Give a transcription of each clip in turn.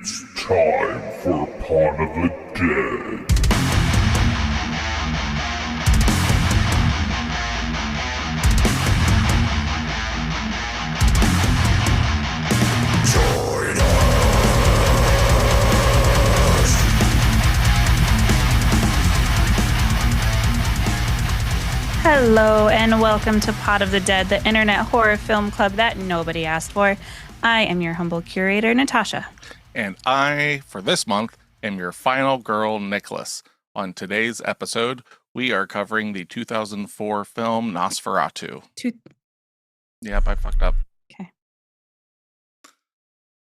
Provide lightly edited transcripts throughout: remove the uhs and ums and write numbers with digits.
It's time for Pawn of the Dead. Join us! Hello and welcome to Pot of the Dead, the internet horror film club that nobody asked for. I am your humble curator, Natasha. And I, for this month, am your final girl, Nicholas. On today's episode, we are covering the 2004 film Nosferatu. Yep, I fucked up. Okay.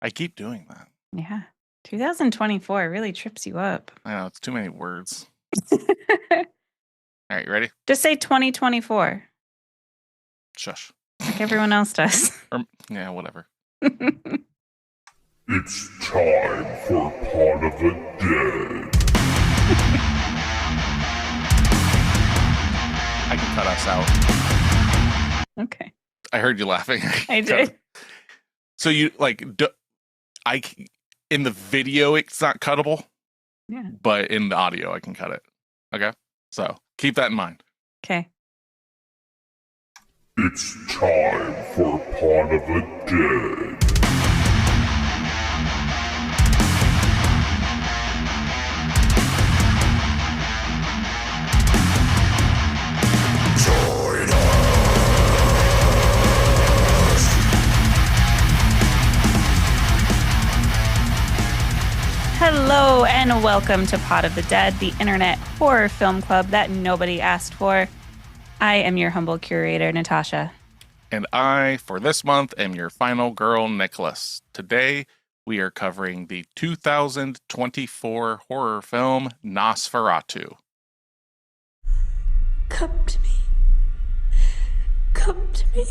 I keep doing that. Yeah. 2024 really trips you up. I know, it's too many words. All right, you ready? Just say 2024, Shush. like everyone else does. Yeah, whatever. It's time for Pawn of the Dead. I can cut us out. Okay. I heard you laughing. I did. So you, in the video, it's not cuttable. Yeah. But in the audio, I can cut it. Okay? So keep that in mind. Okay. It's time for Pawn of the Dead. Join us! Hello and welcome to Pot of the Dead, the internet horror film club that nobody asked for. I am your humble curator, Natasha. And I, for this month, am your final girl, Nicholas. Today, we are covering the 2024 horror film Nosferatu. Come to me. Come to me.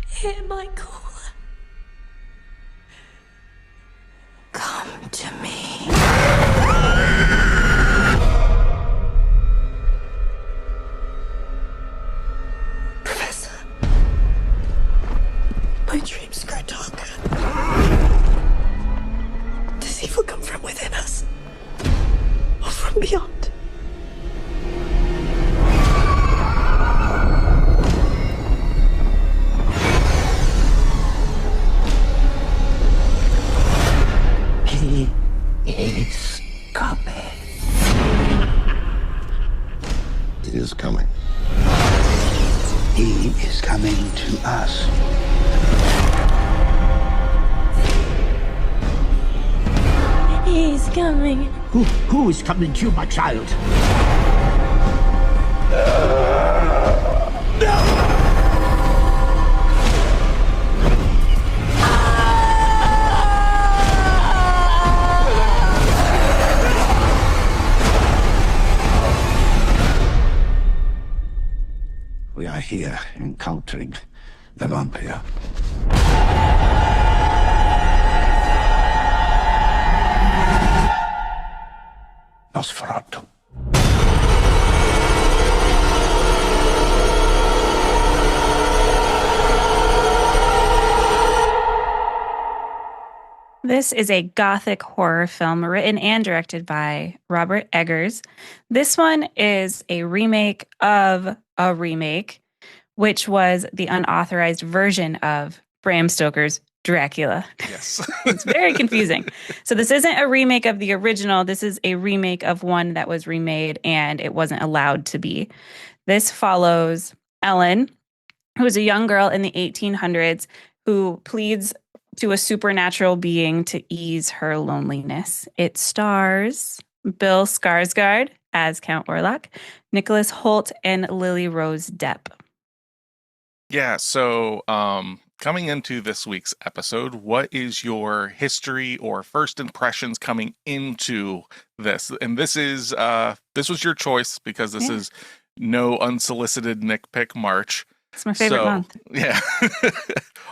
Hear my call. Come to me. Professor, my dreams grow darker. Does evil come from within us? Or from beyond? He is coming. It is coming. He is coming to us. He's coming. Who is coming to you, my child? We are here encountering the vampire. Nosferatu. This is a gothic horror film written and directed by Robert Eggers. This one is a remake of a remake, which was the unauthorized version of Bram Stoker's Dracula. Yes. It's very confusing. So this isn't a remake of the original. This is a remake of one that was remade and it wasn't allowed to be. This follows Ellen, who is a young girl in the 1800s who pleads to a supernatural being to ease her loneliness. It stars Bill Skarsgård as Count Orlok, Nicholas Hoult, and Lily Rose Depp. Yeah, so coming into this week's episode, what is your history or first impressions coming into this? And this was your choice because this is no unsolicited Nick Pick March. It's my favorite month. Yeah.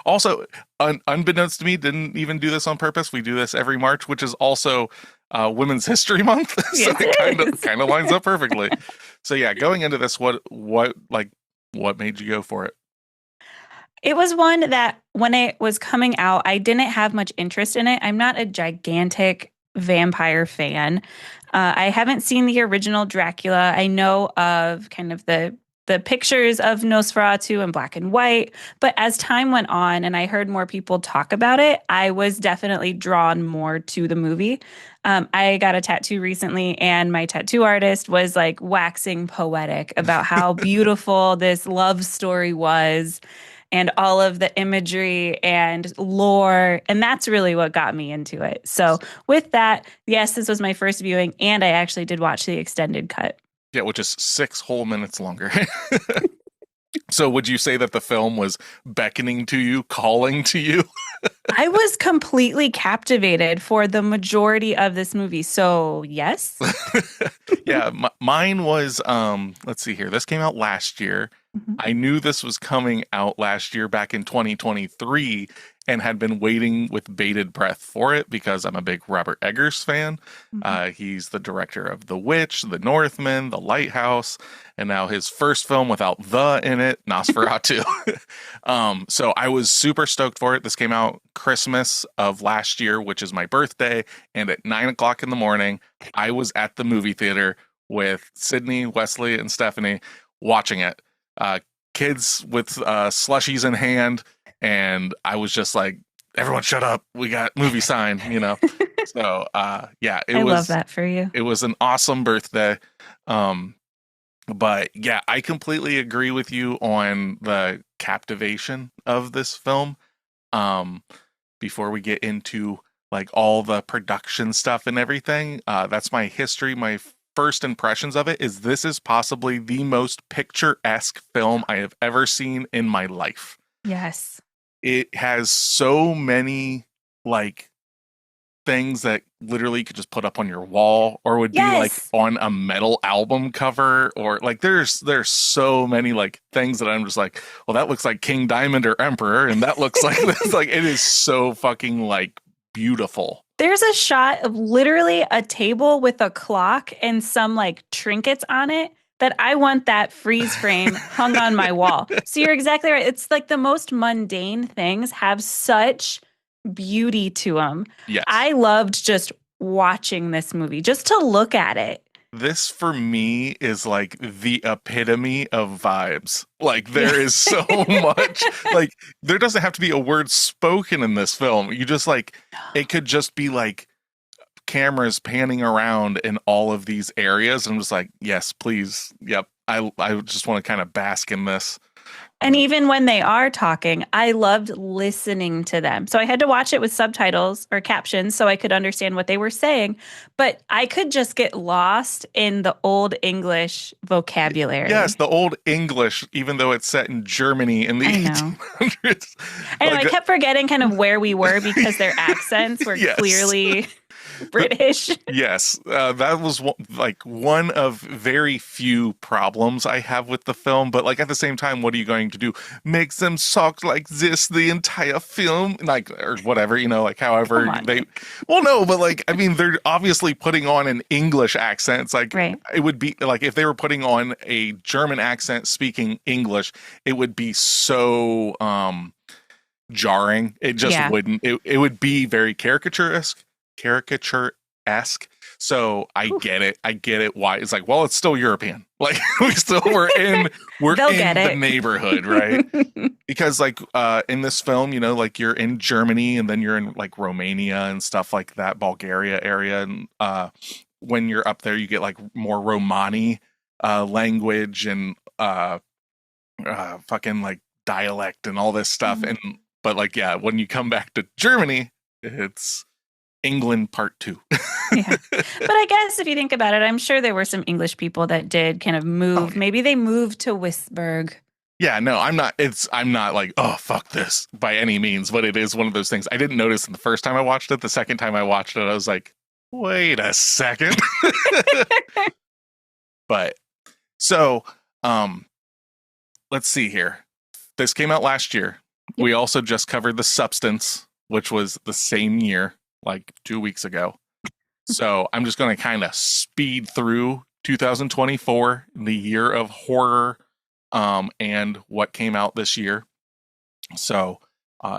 Also, unbeknownst to me, didn't even do this on purpose. We do this every March, which is also Women's History Month. So Yes, it kind of lines up perfectly. So yeah, going into this, what made you go for it? It was one that when it was coming out, I didn't have much interest in it. I'm not a gigantic vampire fan. I haven't seen the original Dracula. I know of kind of the pictures of Nosferatu in black and white, but as time went on and I heard more people talk about it, I was definitely drawn more to the movie. I got a tattoo recently, and my tattoo artist was like waxing poetic about how beautiful this love story was and all of the imagery and lore. And that's really what got me into it. So, with that, yes, this was my first viewing, and I actually did watch the extended cut. Yeah, which is 6 whole minutes longer. So would you say that the film was beckoning to you, calling to you? I was completely captivated for the majority of this movie. So, yes. Yeah, mine was, let's see here. This came out last year. Mhm. I knew this was coming out last year back in 2023 and had been waiting with bated breath for it because I'm a big Robert Eggers fan. He's the director of The Witch, The Northman, The Lighthouse, and now his first film without the in it, Nosferatu. So I was super stoked for it. This came out Christmas of last year, which is my birthday. And at 9 o'clock in the morning, I was at the movie theater with Sydney, Wesley, and Stephanie watching it. Kids with slushies in hand. And I was just like, everyone shut up. We got movie sign, you know? So, yeah, I love that for you. It was an awesome birthday. But yeah, I completely agree with you on the captivation of this film. Before we get into like all the production stuff and everything, that's my history. My first impressions of it is this is possibly the most picturesque film I have ever seen in my life. Yes. It has so many like things that literally could just put up on your wall or would be like on a metal album cover, or like there's so many like things that I'm just like, well, that looks like King Diamond or Emperor, and that looks like this. Like it is so fucking like beautiful. There's a shot of literally a table with a clock and some like trinkets on it that I want that freeze frame hung on my wall. So you're exactly right. It's like the most mundane things have such beauty to them. Yes. I loved just watching this movie, just to look at it. This for me is like the epitome of vibes. Like there is so much, like there doesn't have to be a word spoken in this film. You just like, it could just be like cameras panning around in all of these areas. I'm just like, yes, please. Yep. I just want to kind of bask in this. And even when they are talking, I loved listening to them. So I had to watch it with subtitles or captions so I could understand what they were saying. But I could just get lost in the old English vocabulary. Yes, the old English, even though it's set in Germany in the 1800s. I know, I kept forgetting kind of where we were because their accents were clearly British. Yes, that was one of very few problems I have with the film. But like at the same time, what are you going to do? Make them talk like this the entire film, like or whatever, you know, like however they. Well, no, but like I mean, they're obviously putting on an English accent. It's like it would be like if they were putting on a German accent speaking English, it would be so jarring. It just wouldn't. It would be very caricaturesque. So I get it why it's like, well, it's still European, like we're in the neighborhood, right? Because like in this film, you know, like you're in Germany and then you're in like Romania and stuff like that, Bulgaria area, and when you're up there you get like more Romani language and fucking like dialect and all this stuff. And but like when you come back to Germany, it's England Part 2. Yeah. But I guess if you think about it, I'm sure there were some English people that did kind of move. Maybe they moved to Wisburg. Yeah, no, I'm not like, oh, fuck this by any means, but it is one of those things I didn't notice the first time I watched it. The second time I watched it, I was like, wait a second. But so, let's see here. This came out last year. Yep. We also just covered The Substance, which was the same year, like 2 weeks ago. So I'm just going to kind of speed through 2024, the year of horror, and what came out this year. So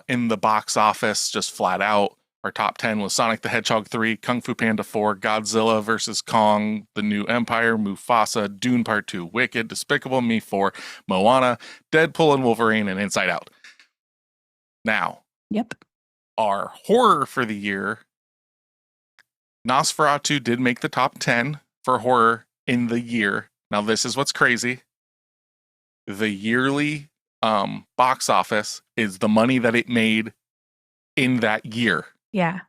in the box office, just flat out, our top 10 was Sonic the Hedgehog 3, Kung Fu Panda 4, Godzilla vs. Kong, The New Empire, Mufasa, Dune Part 2, Wicked, Despicable Me 4, Moana, Deadpool and Wolverine, and Inside Out. Now, Yep. our horror for the year, Nosferatu did make the top 10 for horror in the year. Now, this is what's crazy. The yearly box office is the money that it made in that year. Yeah.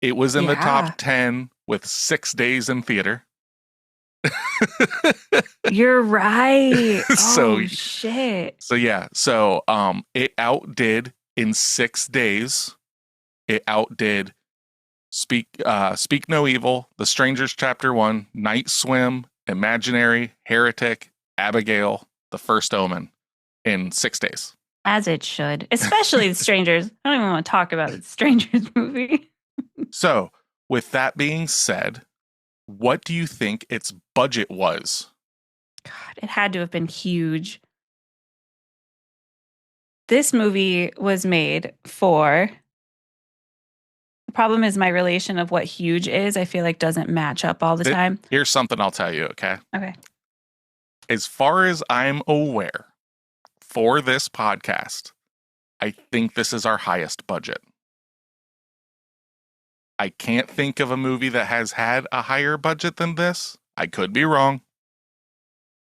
It was in the Yeah. top 10 with 6 days in theater. You're right. So- Oh, shit. So yeah, so it outdid in 6 days. It outdid Speak No Evil, The Strangers Chapter 1, Night Swim, Imaginary, Heretic, Abigail, The First Omen in 6 days. As it should. Especially The Strangers. I don't even want to talk about the Strangers movie. So, with that being said, what do you think its budget was? God, it had to have been huge. This movie was made for. The problem is my relation of what huge is, I feel like doesn't match up all the Th- time. Here's something I'll tell you, okay? Okay. As far as I'm aware, for this podcast, I think this is our highest budget. I can't think of a movie that has had a higher budget than this. I could be wrong.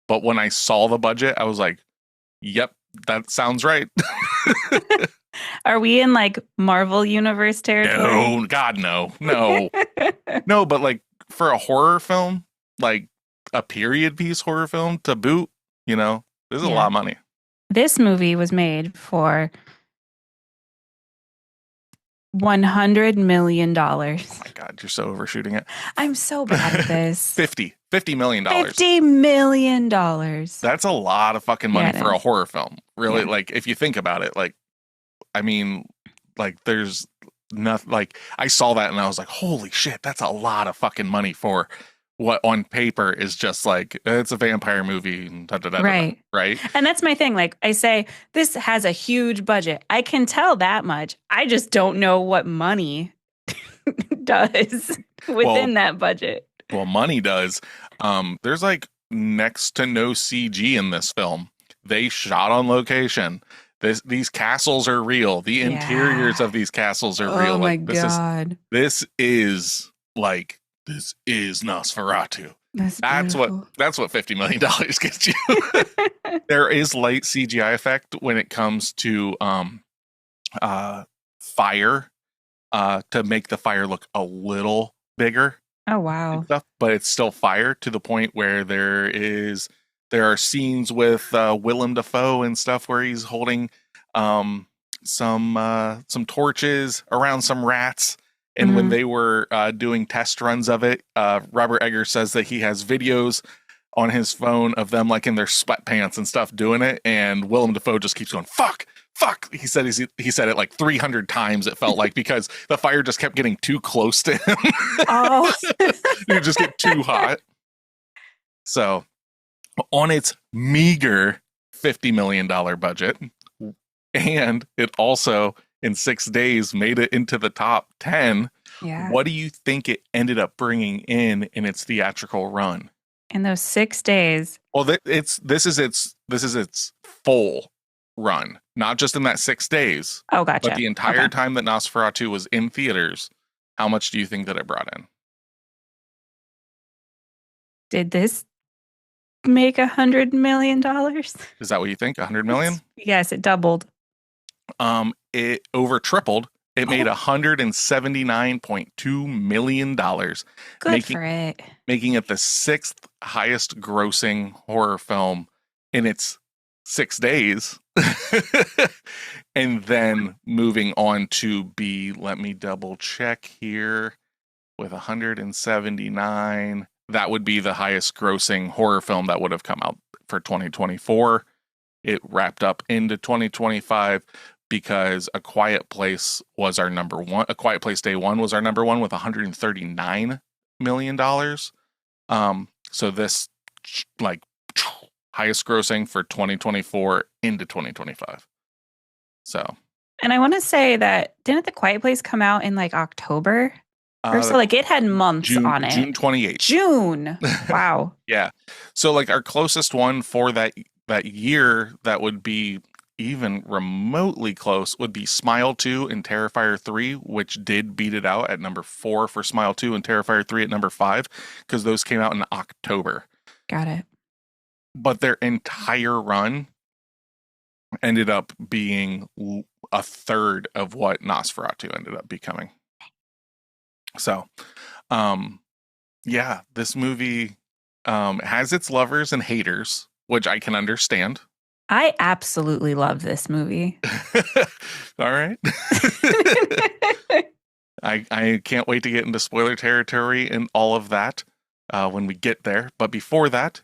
But when I saw the budget, I was like, yep, that sounds right. Are we in like Marvel Universe territory? No, God, no. No. No, but like for a horror film, like a period piece horror film to boot, you know, there's a Yeah. lot of money. This movie was made for $100 million. Oh my God, you're so overshooting it. I'm so bad at this. $50 million. $50 million. That's a lot of fucking money Yeah, it for a is. horror film. Really, Yeah. like if you think about it, like, I mean, like there's nothing, like I saw that and I was like, holy shit, that's a lot of fucking money for what on paper is just like, it's a vampire movie. And Right. Right. And that's my thing. Like I say, this has a huge budget. I can tell that much. I just don't know what money does within that budget. Well, money does. There's like next to no CG in this film. They shot on location. These castles are real. The interiors of these castles are real. Oh my Like God. this is Nosferatu. That's That's beautiful. what $50 million gets you. There is light CGI effect when it comes to fire, to make the fire look a little bigger. Oh, And wow. stuff, but it's still fire to the point where there are scenes with Willem Dafoe and stuff where he's holding some torches around some rats. And when Mhm. they were doing test runs of it, Robert Eggers says that he has videos on his phone of them like in their sweatpants and stuff doing it. And Willem Dafoe just keeps going, fuck. He said it like 300 times, it felt like, because the fire just kept getting too close to him. Oh, It would just get too hot. So, on its meager $50 million budget, and it also in 6 days made it into the top 10. yeah. What do you think it ended up bringing in its theatrical run? In those 6 days. Well, this is its full run, not just in that 6 days, Oh, gotcha. but the entire Okay. time that Nosferatu was in theaters. How much do you think that it brought in? Did this make $100 million? Is that what you think? 100 million? Yes, it doubled. It over tripled. It made $179.2 million, Good Making- for it. making it the 6th highest grossing horror film in its 6 days. And then moving on to be, let me double check here, with 179, that would be the highest grossing horror film that would have come out for 2024. It wrapped up into 2025 because A Quiet Place was our number one. A Quiet Place Day One was our number one with $139 million. So this like highest grossing for 2024 into 2025. So, And I want to say that didn't The Quiet Place come out in like October or so? Like it had months on it. June 28th. June. Wow. Yeah. So like our closest one for that year that would be even remotely close would be Smile 2 and Terrifier 3, which did beat it out at number 4 for Smile 2 and Terrifier 3 at number 5, because those came out in October. Got it. But their entire run ended up being a third of what Nosferatu ended up becoming. So, yeah, this movie has its lovers and haters, which I can understand. I absolutely love this movie. All right. I can't wait to get into spoiler territory and all of that when we get there. But before that,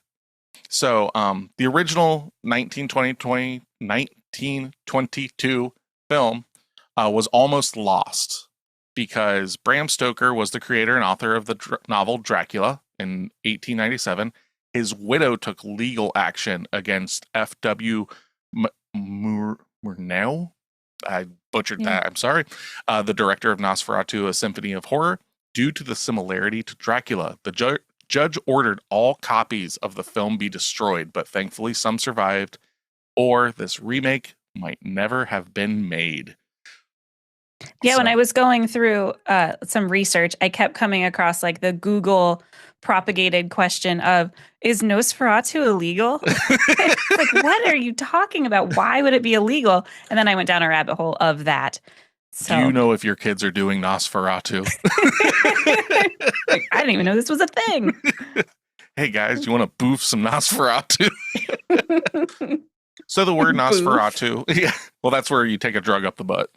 so the original 1922 film was almost lost because Bram Stoker was the creator and author of the novel Dracula in 1897. His widow took legal action against F.W. Murnau. I butchered that. I'm sorry. The director of Nosferatu, A Symphony of Horror. Due to the similarity to Dracula, the judge ordered all copies of the film be destroyed, but thankfully some survived, or this remake might never have been made. Yeah, when I was going through some research, I kept coming across like the Google propagated question of, is Nosferatu illegal? Like, what are you talking about? Why would it be illegal? And then I went down a rabbit hole of that. So, do you know if your kids are doing Nosferatu? Like, I didn't even know this was a thing. Hey guys, you want to boof some Nosferatu? So the word Nosferatu, yeah, well, that's where you take a drug up the butt.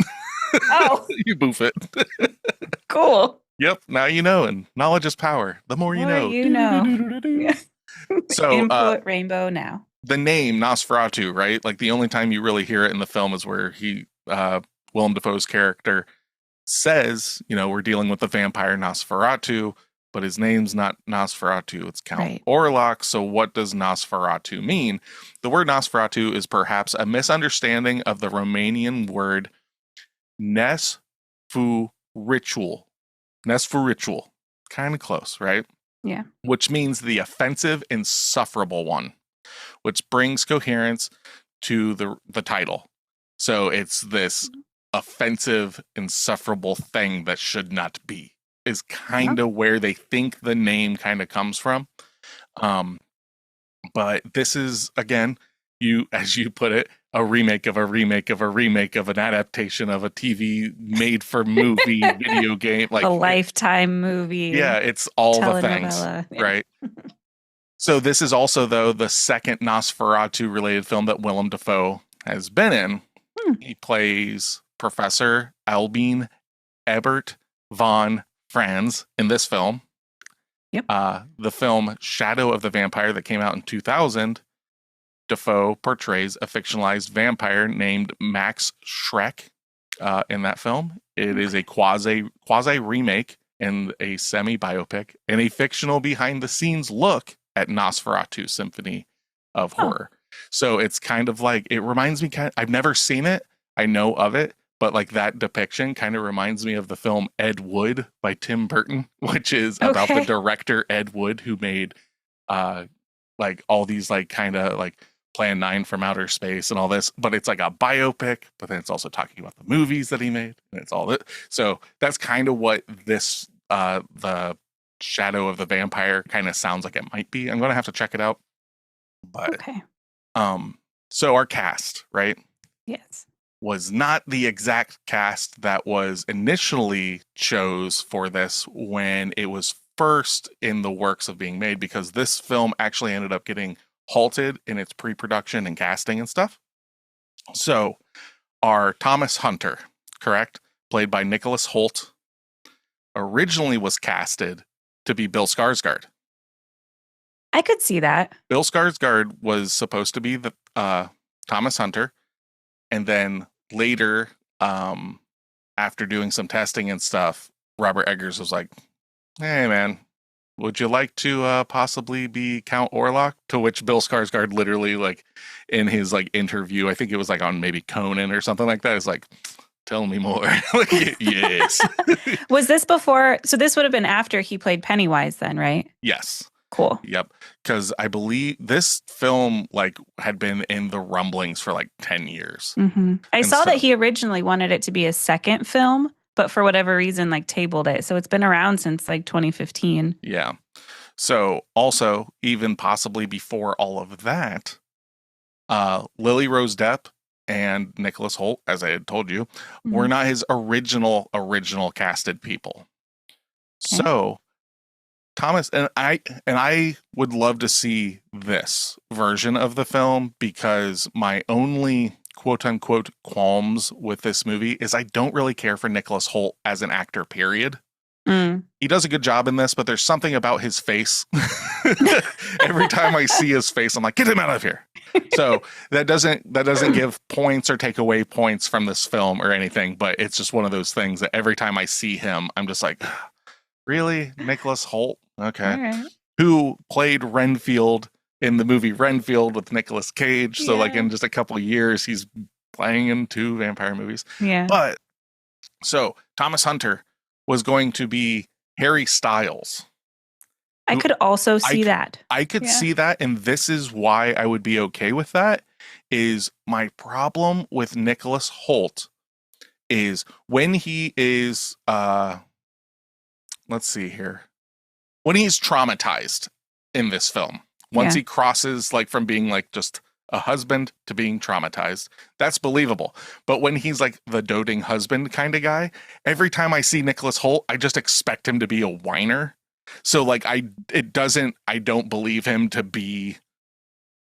Oh, you boof it. Cool. Yep, now you know, and knowledge is power. The more you know. You know. Yeah. So Input rainbow now. The name Nosferatu, right? Like the only time you really hear it in the film is where Willem Dafoe's character says, you know, we're dealing with the vampire Nosferatu, but his name's not Nosferatu, it's Count Orlok. So what does Nosferatu mean? The word Nosferatu is perhaps a misunderstanding of the Romanian word Nesfuritual. Kind of close, right? Yeah. Which means the offensive, insufferable one, which brings coherence to the title. So it's this offensive, insufferable thing that should not be, is kind of where they think the name kind of comes from. But this is, again, as you put it, a remake of a remake of a remake of an adaptation of a TV made for movie video game, like a Lifetime movie. Yeah, it's all the things, right? So this is also, though, the second Nosferatu related film that Willem Dafoe has been in. He plays Professor Albin Ebert von Franz in this film. Yep. The film Shadow of the Vampire that came out in 2000, Dafoe portrays a fictionalized vampire named Max Schreck in that film. It is a quasi remake and a semi-biopic and a fictional behind-the-scenes look at Nosferatu Symphony of Horror. So it's kind of like, it reminds me, I've never seen it, I know of it, but like that depiction kind of reminds me of the film Ed Wood by Tim Burton, which is about the director Ed Wood, who made like all these like kind of like Plan 9 from Outer Space and all this, but it's like a biopic, but then it's also talking about the movies that he made, and it's all that. So that's kind of what this the Shadow of the Vampire kind of sounds like it might be. I'm gonna have to check it out. But so our cast, right? Yes. Was not the exact cast that was initially chose for this when it was first in the works of being made, because this film actually ended up getting halted in its pre-production and casting and stuff. So our Thomas Hunter, correct, played by Nicholas Hoult, originally was casted to be Bill Skarsgård. I could see that. Bill Skarsgård was supposed to be the Thomas Hunter, and then later, after doing some testing and stuff, Robert Eggers was like, "Hey, man, would you like to possibly be Count Orlok?" To which Bill Skarsgård literally, like, in his like interview. I think it was like on maybe Conan or something like that. It's like, tell me more. Like, yes. Was this before? So this would have been after he played Pennywise then, right? Yes. Cool. Yep. Because I believe this film like had been in the rumblings for like 10 years. Mm-hmm. I And saw so- that he originally wanted it to be a second film, but for whatever reason, like tabled it. So it's been around since like 2015. Yeah. So also, even possibly before all of that, Lily Rose Depp and Nicholas Hoult, as I had told you, were not his original casted people. Okay. So Thomas and I would love to see this version of the film, because my only quote unquote qualms with this movie is I don't really care for Nicholas Hoult as an actor, period. He does a good job in this, but there's something about his face. Every time I see his face, I'm like, get him out of here. So that doesn't give points or take away points from this film or anything, but it's just one of those things that every time I see him, I'm just like, really? Nicholas Hoult? Okay. All right. Who played Renfield in the movie Renfield with Nicolas Cage. So like Yeah. in just a couple of years, he's playing in 2 vampire movies. Yeah. But so Thomas Hunter was going to be Harry Styles. I could also see I- that. I could Yeah. see that, and this is why I would be okay with that. Is my problem with Nicholas Hoult is when he is let's see here. When he's traumatized in this film. Once Yeah. he crosses like from being like just a husband to being traumatized, that's believable. But when he's like the doting husband kind of guy, every time I see Nicholas Hoult, I just expect him to be a whiner. So like I don't believe him to be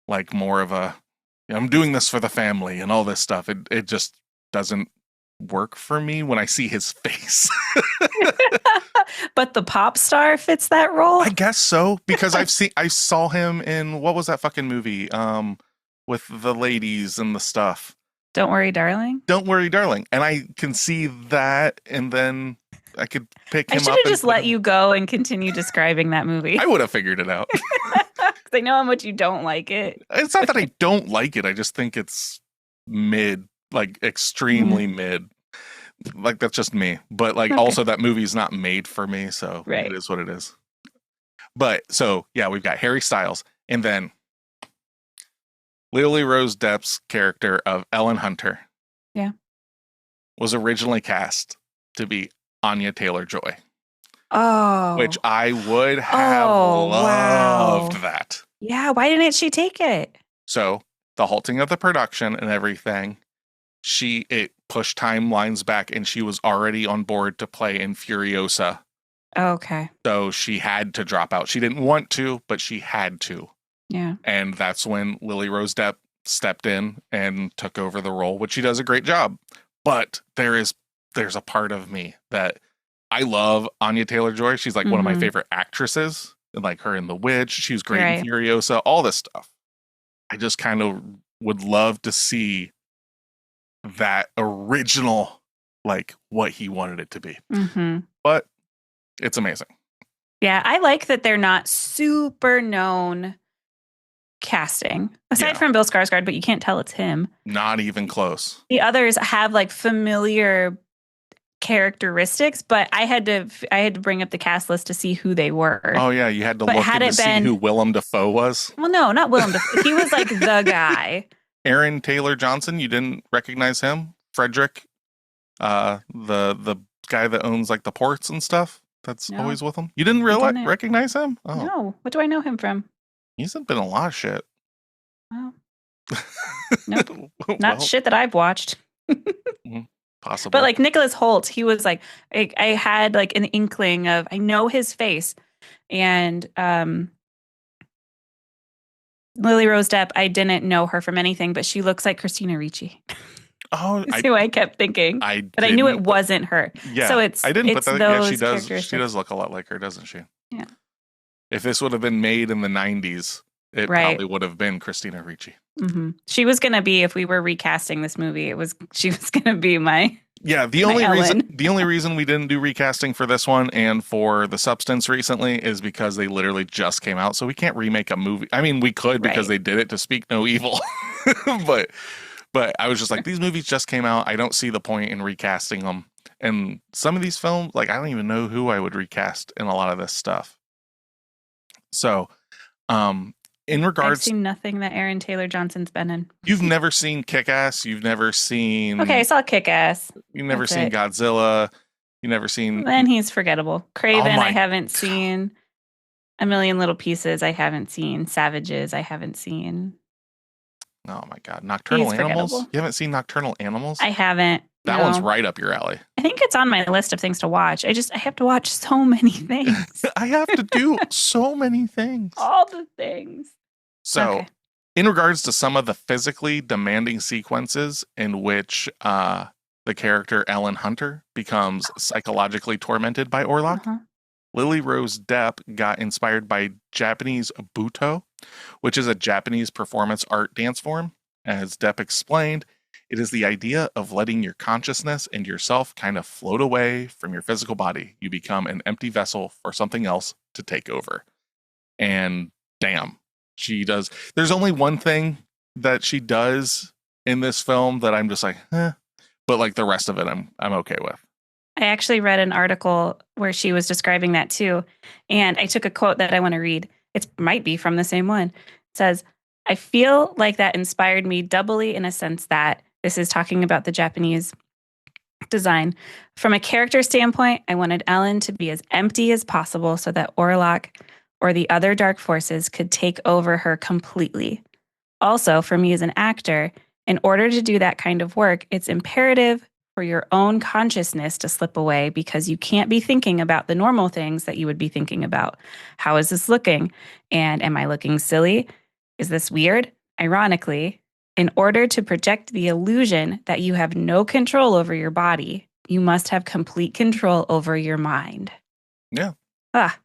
like more of a, I'm doing this for the family and all this stuff. It just doesn't work for me when I see his face. But the pop star fits that role. I guess so, because I saw him in, what was that fucking movie? With the ladies and the stuff. Don't worry, darling. Don't Worry, Darling. And I can see that, and then I could pick I him should up. have and just put let him- you go and continue describing that movie. I would have figured it out. Because I know how much you don't like it. It's not that I don't like it. I just think it's mid, like extremely mid. Like that's just me. But like Okay. also that movie's not made for me, so Right. it is what it is. But so yeah, we've got Harry Styles, and then Lily Rose Depp's character of Ellen Hunter. Yeah. Was originally cast to be Anya Taylor-Joy, Oh. which I would have Oh, loved wow. that. Yeah, why didn't she take it? So the halting of the production and everything, it pushed timelines back, and she was already on board to play in Furiosa. Okay. So she had to drop out. She didn't want to, but she had to. Yeah. And that's when Lily Rose Depp stepped in and took over the role, which she does a great job. But there's a part of me that I love Anya Taylor-Joy. She's like one of my Mhm. favorite actresses, and like her in The Witch. She was great Right. in Furiosa, all this stuff. I just kind of would love to see that original, like what he wanted it to be. Mm-hmm. But it's amazing. Yeah, I like that they're not super known casting, aside Yeah. from Bill Skarsgård, but you can't tell it's him. Not even close. The others have like familiar characteristics, but I had to bring up the cast list to see who they were. Oh yeah, you had to But look had in to it see been- who Willem Dafoe was. Well, no, not Willem Dafoe. He was like the guy. Aaron Taylor Johnson, you didn't recognize him? Frederick, the guy that owns like the ports and stuff. That's No. always with him. You didn't really didn't. recognize him? Oh, No, what do I know him from? he's been in a lot of shit. Well, Nope. not Well, shit that I've watched. possible. But like Nicholas Hoult, he was like, I had like an inkling of, I know his face. And Lily Rose Depp, I didn't know her from anything, but she looks like Christina Ricci. oh, That's who I kept thinking. But I knew it didn't put- wasn't her. Yeah, So it's I didn't put it's that. Yeah, she those does. She characteristics. does look a lot like her, doesn't she? Yeah. If this would have been made in the 90s, it Right. probably would have been Christina Ricci. Mhm. She was going to be, if we were recasting this movie, she was going to be my Yeah, the only reason we didn't do recasting for this one and for The Substance recently is because they literally just came out, so we can't remake a movie. I mean, we could because they did it to speak no evil, but I was just like, these movies just came out. I don't see the point in recasting them. And some of these films, like, I don't even know who I would recast in a lot of this stuff. So, in regards, I've seen nothing that Aaron Taylor Johnson's been in. You've never seen Kick-Ass. You've never seen. Okay, I saw Kick-Ass. You've never seen Godzilla. You've never seen. Then he's forgettable. Craven, I haven't seen. A Million Little Pieces, I haven't seen. Savages, I haven't seen. Oh my God, Nocturnal Animals. Forgettable. You haven't seen Nocturnal Animals? I haven't. That one's right up your alley. I think it's on my list of things to watch. I have to watch so many things. I have to do so many things. All the things. So, in regards to some of the physically demanding sequences in which the character Ellen Hunter becomes psychologically tormented by Orlok, Lily Rose Depp got inspired by Japanese Buto, which is a Japanese performance art dance form. As Depp explained, it is the idea of letting your consciousness and yourself kind of float away from your physical body. You become an empty vessel for something else to take over. And damn, she does. There's only one thing that she does in this film that I'm just like, but like the rest of it, I'm okay with. I actually read an article where she was describing that too. And I took a quote that I want to read. It might be from the same one. It says, I feel like that inspired me doubly in a sense that this is talking about the Japanese design. From a character standpoint, I wanted Ellen to be as empty as possible so that Orlok or the other dark forces could take over her completely. Also, for me as an actor, in order to do that kind of work, it's imperative for your own consciousness to slip away because you can't be thinking about the normal things that you would be thinking about. How is this looking? And am I looking silly? Is this weird? Ironically, in order to project the illusion that you have no control over your body, you must have complete control over your mind. Yeah.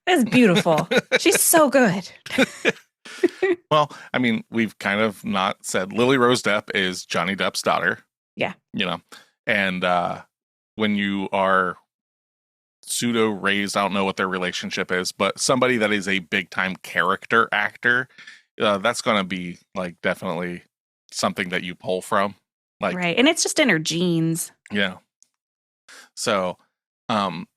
That's beautiful. She's so good. Well, I mean, we've kind of not said Lily Rose Depp is Johnny Depp's daughter. Yeah. You know, and when you are pseudo raised, I don't know what their relationship is, but somebody that is a big time character actor, that's going to be like definitely something that you pull from. Like, right. And it's just in her genes. Yeah. So,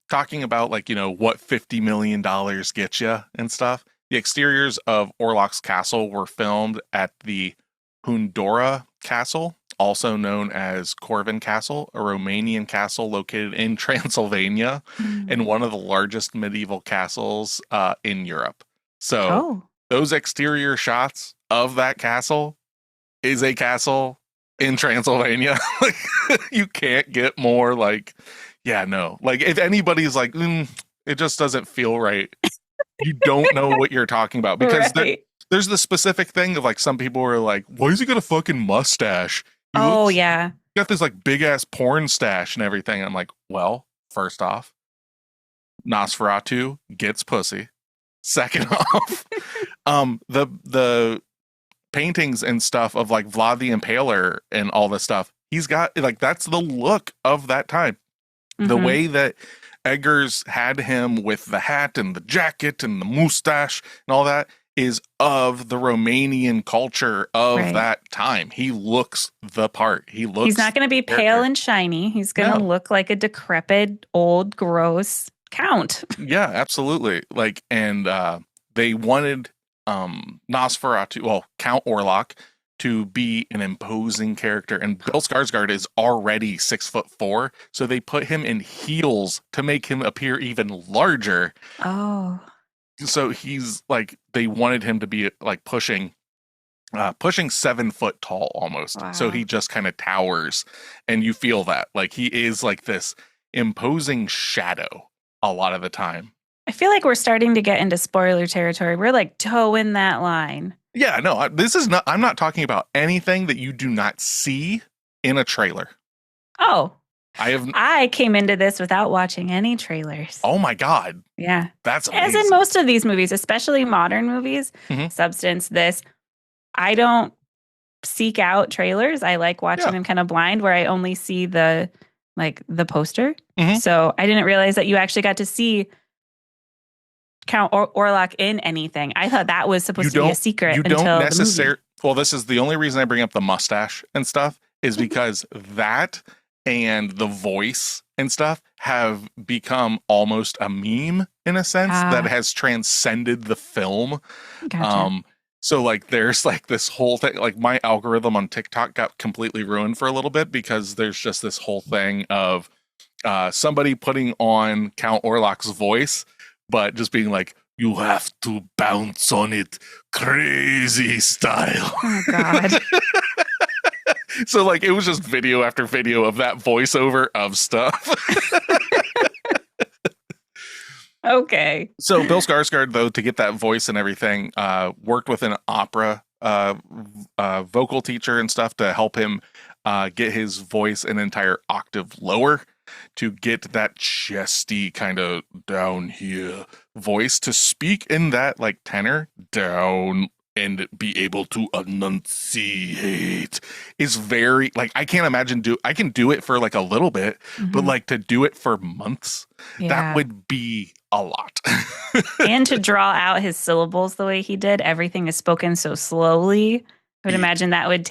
talking about like, you know, what $50 million gets you and stuff. The exteriors of Orlok's castle were filmed at the Hundora Castle, also known as Corvin Castle, a Romanian castle located in Transylvania and one of the largest medieval castles in Europe. So those exterior shots of that castle is a castle in Transylvania. Like, you can't get more like, yeah, no. Like, if anybody's like, it just doesn't feel right, you don't know what you're talking about. Because there's the specific thing of like, some people were like, why has he got a fucking mustache? Yeah. Got this like big ass porn stash and everything. And I'm like, well, first off, Nosferatu gets pussy. Second off, the paintings and stuff of like Vlad the Impaler and all this stuff, he's got like, that's the look of that time. The way that Eggers had him with the hat and the jacket and the mustache and all that is of the Romanian culture of that time. He looks the part. He's not going to be pale and shiny. He's going to look like a decrepit, old, gross count. Yeah, absolutely. Like, and they wanted Nosferatu, well, Count Orlok, to be an imposing character, and Bill Skarsgård is already 6'4", so they put him in heels to make him appear even larger. So he's like, they wanted him to be like pushing 7 foot tall almost. Wow. So he just kind of towers, and you feel that like he is like this imposing shadow a lot of the time. I feel like we're starting to get into spoiler territory. We're like toeing that line. Yeah, no, this is not, I'm not talking about anything that you do not see in a trailer. I came into this without watching any trailers. Oh my God. Yeah. That's amazing. As in most of these movies, especially modern movies, Substance, this, I don't seek out trailers. I like watching them kind of blind, where I only see the like the poster. Mhm. So I didn't realize that you actually got to see Count Orlok in anything. I thought that was supposed to be a secret until the movie. Well, this is the only reason I bring up the mustache and stuff is because that and the voice and stuff have become almost a meme in a sense that has transcended the film. Gotcha. So like there's like this whole thing, like my algorithm on TikTok got completely ruined for a little bit because there's just this whole thing of somebody putting on Count Orlok's voice, but just being like, you have to bounce on it crazy style. Oh, God. So like it was just video after video of that voiceover of stuff. Okay. So Bill Skarsgård, though, to get that voice and everything, worked with an opera vocal teacher and stuff to help him get his voice an entire octave lower to get that chesty kind of down here voice to speak in that like tenor down and be able to enunciate is very like I can't imagine I can do it for like a little bit, but like to do it for months, that would be a lot. And to draw out his syllables the way he did, everything is spoken so slowly. I would imagine that would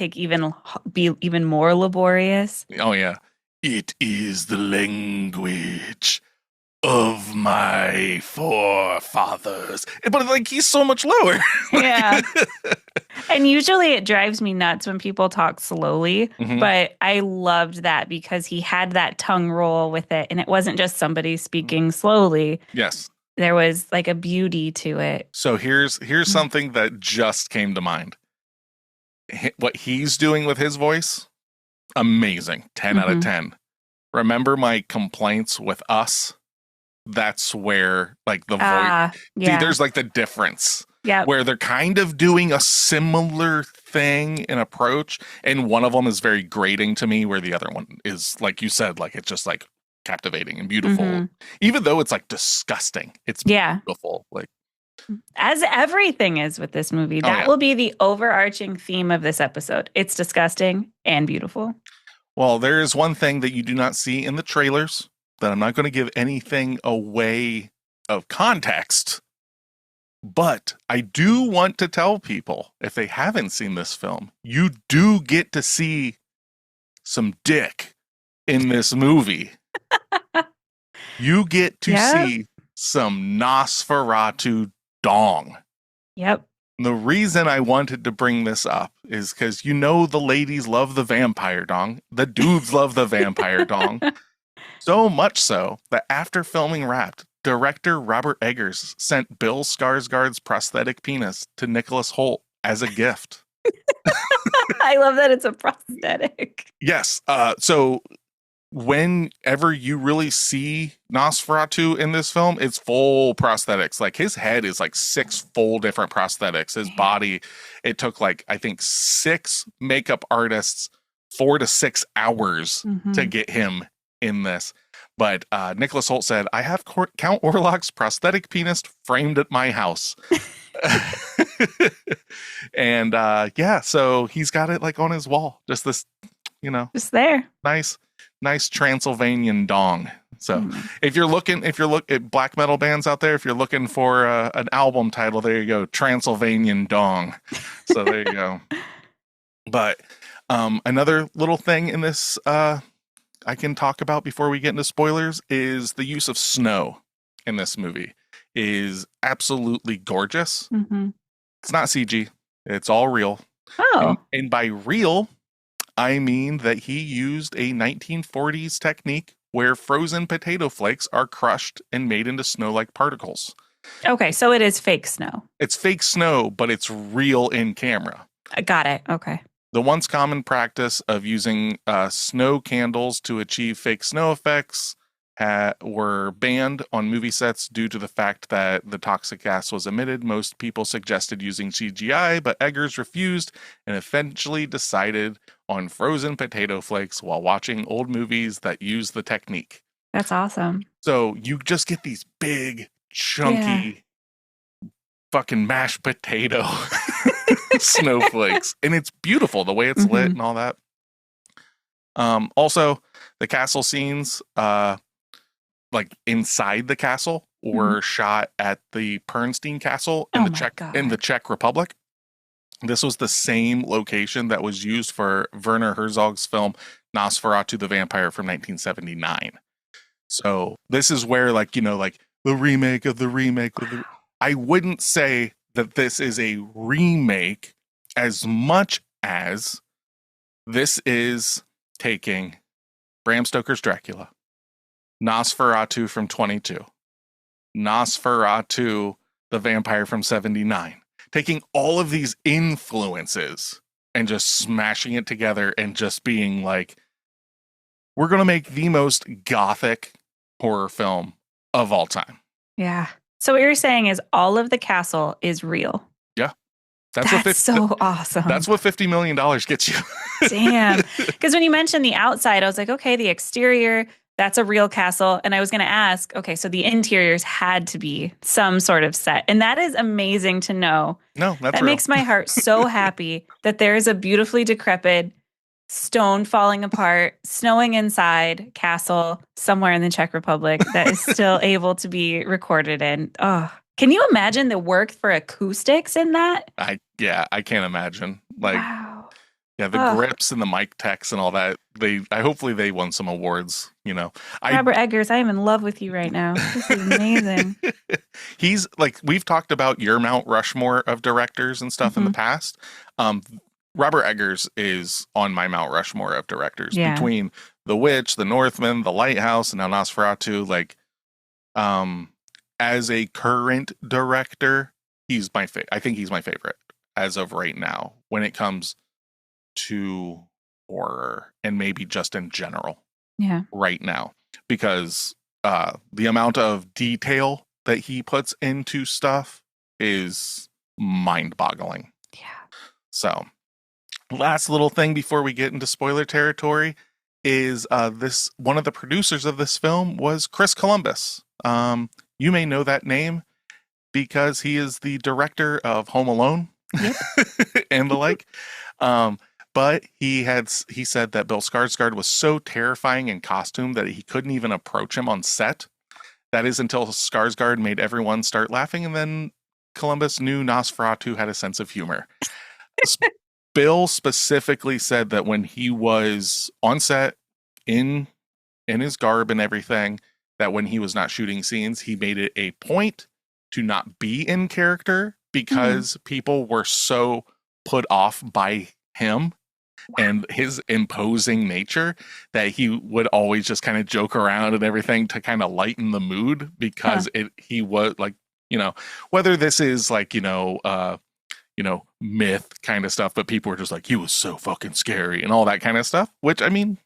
be even more laborious. Oh yeah. It is the language of my forefathers. But like he's so much lower. Yeah. And usually it drives me nuts when people talk slowly, but I loved that because he had that tongue roll with it and it wasn't just somebody speaking slowly. Yes. There was like a beauty to it. So here's something that just came to mind. What he's doing with his voice, amazing. 10 out of 10. Remember my complaints with Us? That's where like the voice. Yeah. See, there's like the difference. Yeah. Where they're kind of doing a similar thing and approach. And one of them is very grating to me, where the other one is, like you said, like it's just like captivating and beautiful. Even though it's like disgusting. It's beautiful. Like as everything is with this movie, that will be the overarching theme of this episode. It's disgusting and beautiful. Well, there is one thing that you do not see in the trailers that I'm not going to give anything away of context, but I do want to tell people, if they haven't seen this film, you do get to see some dick in this movie. You get to see some Nosferatu dong. Yep. The reason I wanted to bring this up is because the ladies love the vampire dong. The dudes love the vampire dong. So much so that after filming Wrapped, director Robert Eggers sent Bill Skarsgård's prosthetic penis to Nicholas Hoult as a gift. I love that it's a prosthetic. Yes. So whenever you really see Nosferatu in this film, it's full prosthetics. Like his head is like 6 full different prosthetics. His body, it took like, I think 6 makeup artists 4 to 6 hours to get him in this. But Nicholas Hoult said, I have Count Orlok's prosthetic penis framed at my house. And so he's got it like on his wall. Just this, just there. Nice Transylvanian dong. So if you're looking at black metal bands out there, if you're looking for an album title, there you go, Transylvanian dong. So there you go. But another little thing in this I can talk about before we get into spoilers is the use of snow in this movie is absolutely gorgeous. It's not CG. It's all real. Oh. And by real, I mean that he used a 1940s technique where frozen potato flakes are crushed and made into snow-like particles. Okay, so it is fake snow. It's fake snow, but it's real in camera. I got it. Okay. The once common practice of using snow candles to achieve fake snow effects were banned on movie sets due to the fact that the toxic gas was emitted. Most people suggested using CGI, but Eggers refused and eventually decided on frozen potato flakes while watching old movies that use the technique. That's awesome. So you just get these big, chunky, fucking mashed potato snowflakes. And it's beautiful the way it's lit and all that. Also, the castle scenes, like inside the castle, were shot at the Pernstein Castle in the Czech Republic. This was the same location that was used for Werner Herzog's film Nosferatu the Vampire from 1979. So this is where, like, you know, like the remake of the remake of the... I wouldn't say that this is a remake as much as this is taking Bram Stoker's Dracula, Nosferatu from 22, Nosferatu the Vampire from 79, taking all of these influences and just smashing it together and just being like, we're going to make the most gothic horror film of all time. Yeah. So what you're saying is all of the castle is real. Yeah. That's so awesome. That's what $50 million gets you. Damn. Because when you mentioned the outside, I was like, okay, the exterior, that's a real castle. And I was going to ask, okay, so the interiors had to be some sort of set. And that is amazing to know. No, that's that real. makes my heart so happy that there is a beautifully decrepit, stone falling apart, snowing inside castle somewhere in the Czech Republic that is still able to be recorded in. Oh, can you imagine the work for acoustics in that? I can't imagine. Like, wow. Yeah, the grips and the mic techs and all that. Hopefully they won some awards, you know. Robert Eggers, I am in love with you right now. This is amazing. He's like, we've talked about your Mount Rushmore of directors and stuff in the past. Robert Eggers is on my Mount Rushmore of directors between The Witch, The Northman, The Lighthouse, and now Nosferatu. Like, as a current director, he's my I think he's my favorite as of right now when it comes to horror and maybe just in general. Yeah. Right now, because the amount of detail that he puts into stuff is mind-boggling. Yeah. So, last little thing before we get into spoiler territory is this one of the producers of this film was Chris Columbus. You may know that name because he is the director of Home Alone and the like. But he said that Bill Skarsgård was so terrifying in costume that he couldn't even approach him on set. That is until Skarsgård made everyone start laughing, and then Columbus knew Nosferatu had a sense of humor. Bill specifically said that when he was on set in his garb and everything, that when he was not shooting scenes, he made it a point to not be in character because people were so put off by him and his imposing nature that he would always just kind of joke around and everything to kind of lighten the mood because he was like, you know, whether this is like, myth kind of stuff, but people were just like, he was so fucking scary and all that kind of stuff, which I mean,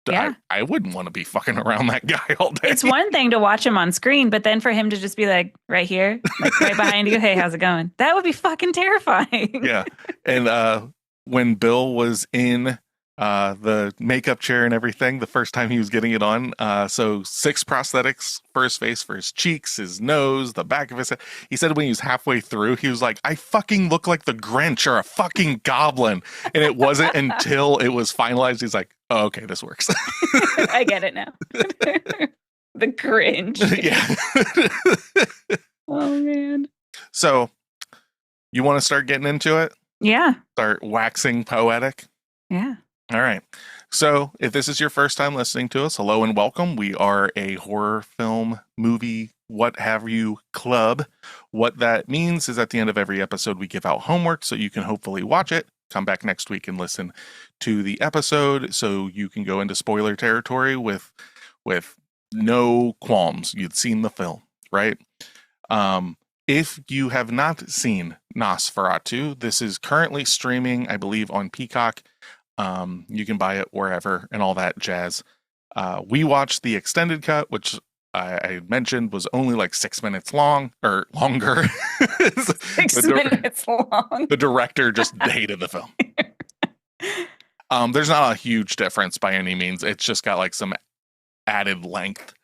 I wouldn't want to be fucking around that guy all day. It's one thing to watch him on screen, but then for him to just be like right here, like right behind you, hey, how's it going? That would be fucking terrifying. Yeah. And when Bill was in the makeup chair and everything, the first time he was getting it on, so 6 prosthetics for his face, for his cheeks, his nose, the back of his head. He said when he was halfway through, he was like, I fucking look like the Grinch or a fucking goblin. And it wasn't until it was finalized, he's like, oh, okay, this works. I get it now. The Grinch. Yeah. Oh, man. So, you want to start getting into it? Yeah. Start waxing poetic? Yeah. All right. So, if this is your first time listening to us, hello and welcome. We are a horror film, movie, what have you club. What that means is at the end of every episode, we give out homework so you can hopefully watch it. Come back next week and listen to the episode so you can go into spoiler territory with no qualms. You'd seen the film, right? If you have not seen Nosferatu, this is currently streaming, I believe, on Peacock. You can buy it wherever and all that jazz. We watched the extended cut, which I mentioned was only like 6 minutes long or longer. 6 minutes long. The director just hated the film. There's not a huge difference by any means. It's just got like some added length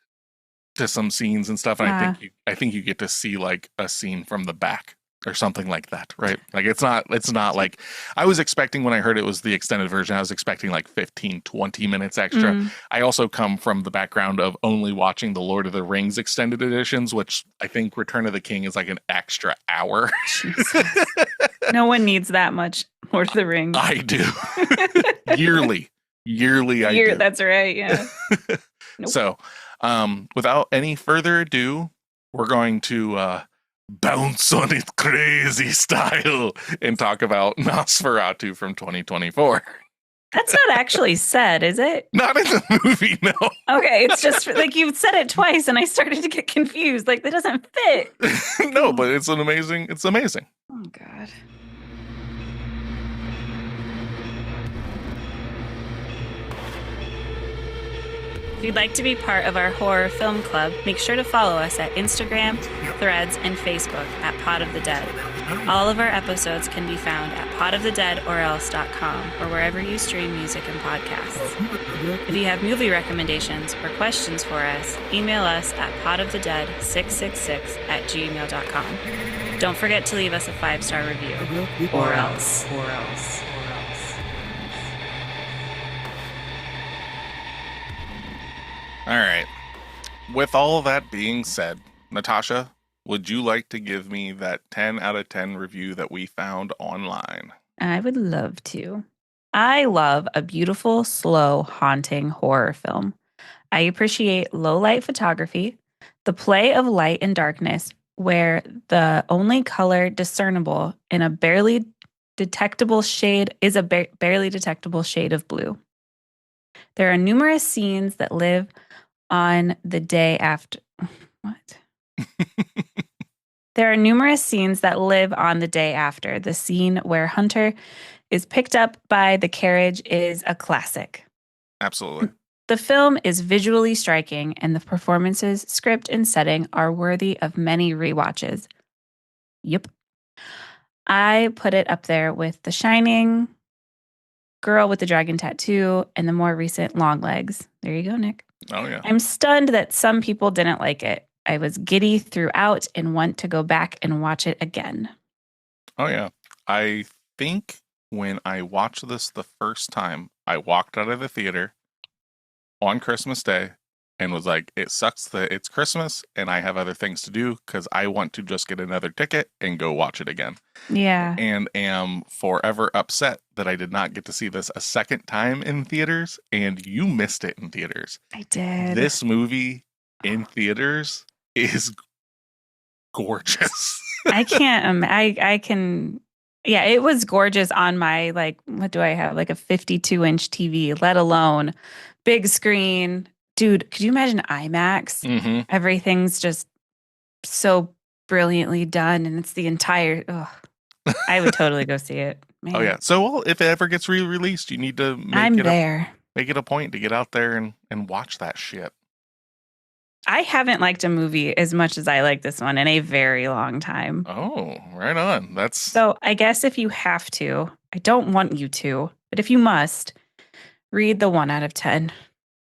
to some scenes and stuff. And I think you get to see like a scene from the back or something like that, right? Like it's not like I was expecting when I heard it was the extended version, I was expecting like 15, 20 minutes extra. I also come from the background of only watching the Lord of the Rings extended editions, which I think Return of the King is like an extra hour. Jesus. No one needs that much Lord of the Rings. I do. Yearly I do. That's right, yeah. Nope. So, without any further ado, we're going to bounce on it crazy style and talk about Nosferatu from 2024. That's not actually said, is it? Not in the movie, no. Okay, it's just like you've said it twice and I started to get confused. Like that doesn't fit. No, but it's amazing. Oh God. If you'd like to be part of our horror film club, make sure to follow us at Instagram, Threads, and Facebook at Pod of the Dead. All of our episodes can be found at podofthedeadorelse.com or wherever you stream music and podcasts. If you have movie recommendations or questions for us, email us at podofthedead666@gmail.com. Don't forget to leave us a 5-star review. Or else. All right. With all that being said, Natasha, would you like to give me that 10 out of 10 review that we found online? I would love to. I love a beautiful, slow, haunting horror film. I appreciate low light photography, the play of light and darkness, where the only color discernible in a barely detectable shade is a barely detectable shade of blue. There are numerous scenes that live on the day after. What? There are numerous scenes that live on the day after. The scene where Hunter is picked up by the carriage is a classic. Absolutely. The film is visually striking, and the performances, script, and setting are worthy of many rewatches. Yep. I put it up there with The Shining, Girl with the Dragon Tattoo, and the more recent Longlegs. There you go, Nick. Oh, yeah. I'm stunned that some people didn't like it. I was giddy throughout and want to go back and watch it again. Oh, yeah. I think when I watched this the first time, I walked out of the theater on Christmas Day and was like, it sucks that it's Christmas and I have other things to do because I want to just get another ticket and go watch it again. Yeah. And am forever upset that I did not get to see this a second time in theaters, and you missed it in theaters. I did. This movie in theaters is gorgeous. I can't, I can, yeah, it was gorgeous on my, like, what do I have? Like a 52-inch TV, let alone big screen. Dude, could you imagine IMAX? Mm-hmm. Everything's just so brilliantly done, and it's the entire, I would totally go see it. Man. Oh, yeah. So, well, if it ever gets re-released, you need to make it a point to get out there and watch that shit. I haven't liked a movie as much as I like this one in a very long time. Oh, right on. So I guess if you have to, I don't want you to, but if you must, read the 1 out of 10.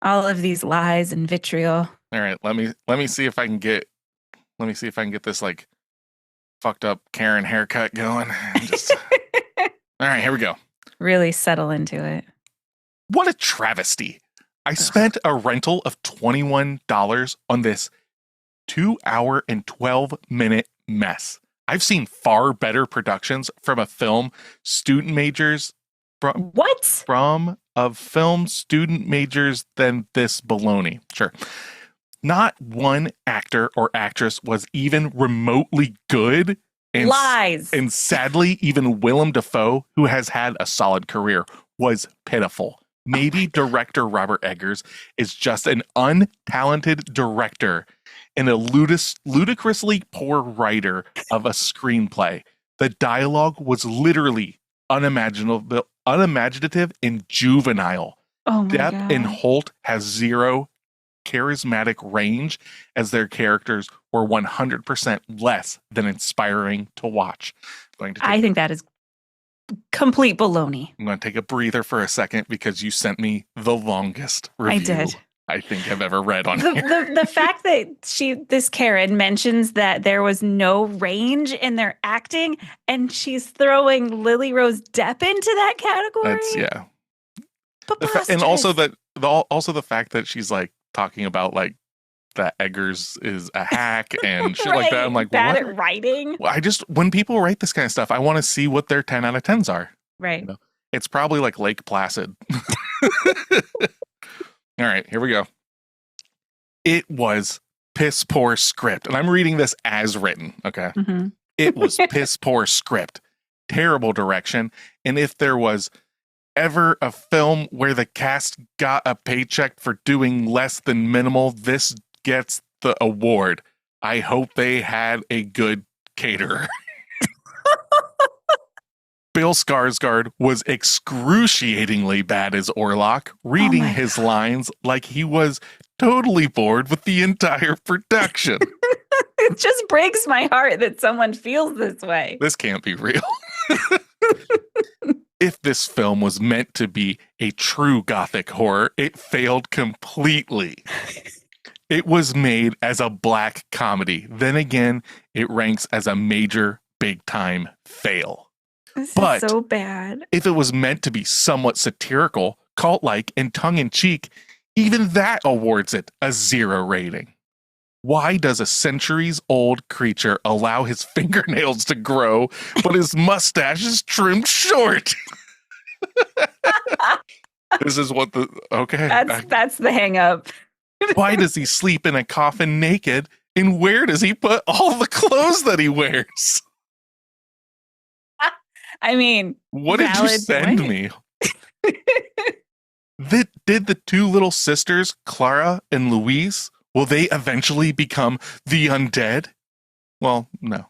All of these lies and vitriol. All right, let me see if I can get this like fucked up Karen haircut going. All right, here we go. Really settle into it. What a travesty. I spent a rental of $21 on this 2-hour and 12-minute mess. I've seen far better productions from a film student majors than this baloney. Sure. Not one actor or actress was even remotely good. And lies. And sadly, even Willem Dafoe, who has had a solid career, was pitiful. Maybe director Robert Eggers is just an untalented director and a ludicrously poor writer of a screenplay. The dialogue was literally unimaginative and juvenile. Oh my Depp God. and Holt has zero charismatic range, as their characters were 100% less than inspiring to watch. I think that is complete baloney. I'm going to take a breather for a second because you sent me the longest review. I did. I think I've ever read on the, here. the fact that this Karen mentions that there was no range in their acting, and she's throwing Lily Rose Depp into that category. That's yeah. Preposterous. And also the fact that she's like talking about like that Eggers is a hack and shit like that. I'm like, bad what? at writing. Well, when people write this kind of stuff, I want to see what their 10 out of 10s are. Right. You know? It's probably like Lake Placid. All right, here we go. It was piss poor script. And I'm reading this as written. Okay. Mm-hmm. It was piss poor script. Terrible direction. And if there was ever a film where the cast got a paycheck for doing less than minimal, this gets the award. I hope they had a good caterer. Bill Skarsgård was excruciatingly bad as Orlok, reading his lines like he was totally bored with the entire production. It just breaks my heart that someone feels this way. This can't be real. If this film was meant to be a true gothic horror, it failed completely. It was made as a black comedy. Then again, it ranks as a major big-time fail. This But is so bad. if it was meant to be somewhat satirical, cult-like, and tongue-in-cheek, even that awards it a 0 rating. Why does a centuries-old creature allow his fingernails to grow, but his mustache is trimmed short? This is what That's the hang up. Why does he sleep in a coffin naked, and where does he put all the clothes that he wears? I mean, What did you send me? Did the two little sisters, Clara and Louise, will they eventually become the undead? Well, no.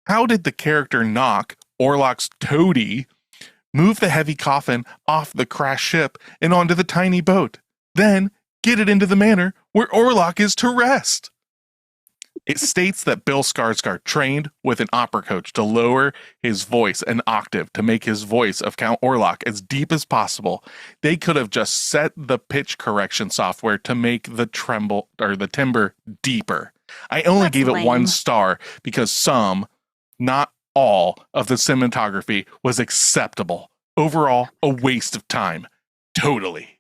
How did the character Knock, Orlok's toady, move the heavy coffin off the crashed ship and onto the tiny boat, then get it into the manor where Orlok is to rest? It states that Bill Skarsgård trained with an opera coach to lower his voice an octave to make his voice of Count Orlok as deep as possible. They could have just set the pitch correction software to make the timbre deeper. I only gave it 1 star because some, not all, of the cinematography was acceptable. Overall, a waste of time. Totally.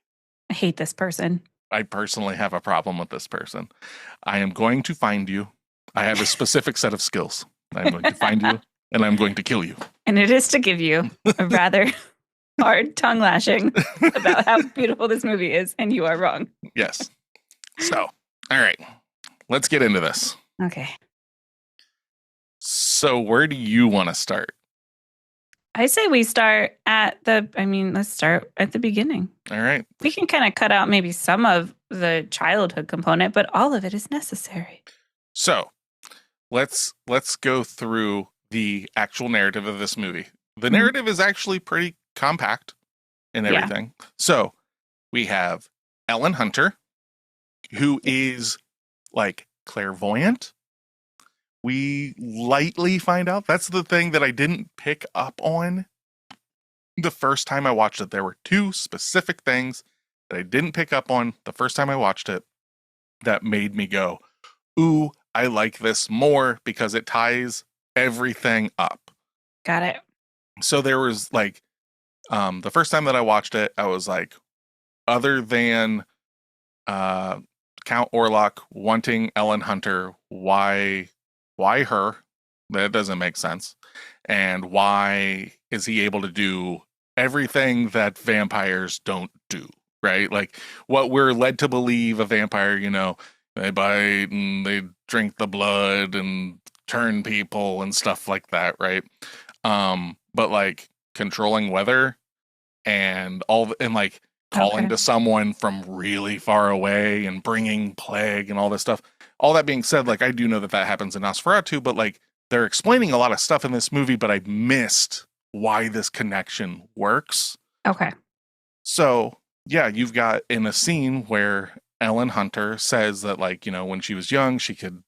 I hate this person. I personally have a problem with this person. I am going to find you. I have a specific set of skills. I'm going to find you, and I'm going to kill you. And it is to give you a rather hard tongue lashing about how beautiful this movie is, and you are wrong. Yes. So, all right. Let's get into this. Okay. So, where do you want to start? I say we start let's start at the beginning. All right. We can kind of cut out maybe some of the childhood component, but all of it is necessary. So, let's go through the actual narrative of this movie. The narrative is actually pretty compact and everything. Yeah. So, we have Ellen Hunter, who is like clairvoyant. We lightly find out. That's the thing that I didn't pick up on the first time I watched it. There were 2 specific things that I didn't pick up on the first time I watched it that made me go, ooh, I like this more because it ties everything up. Got it. So there was like, the first time that I watched it, I was like, other than Count Orlok wanting Ellen Hunter, why her? That doesn't make sense. And why is he able to do everything that vampires don't do, right? Like what we're led to believe a vampire, they bite and they drink the blood and turn people and stuff like that, right? But like controlling weather and like calling to someone from really far away and bringing plague and all this stuff. All that being said, like I do know that happens in Nosferatu, but like they're explaining a lot of stuff in this movie, but I missed why this connection works. Okay. So yeah, you've got in a scene where Ellen Hunter says that like, when she was young, she could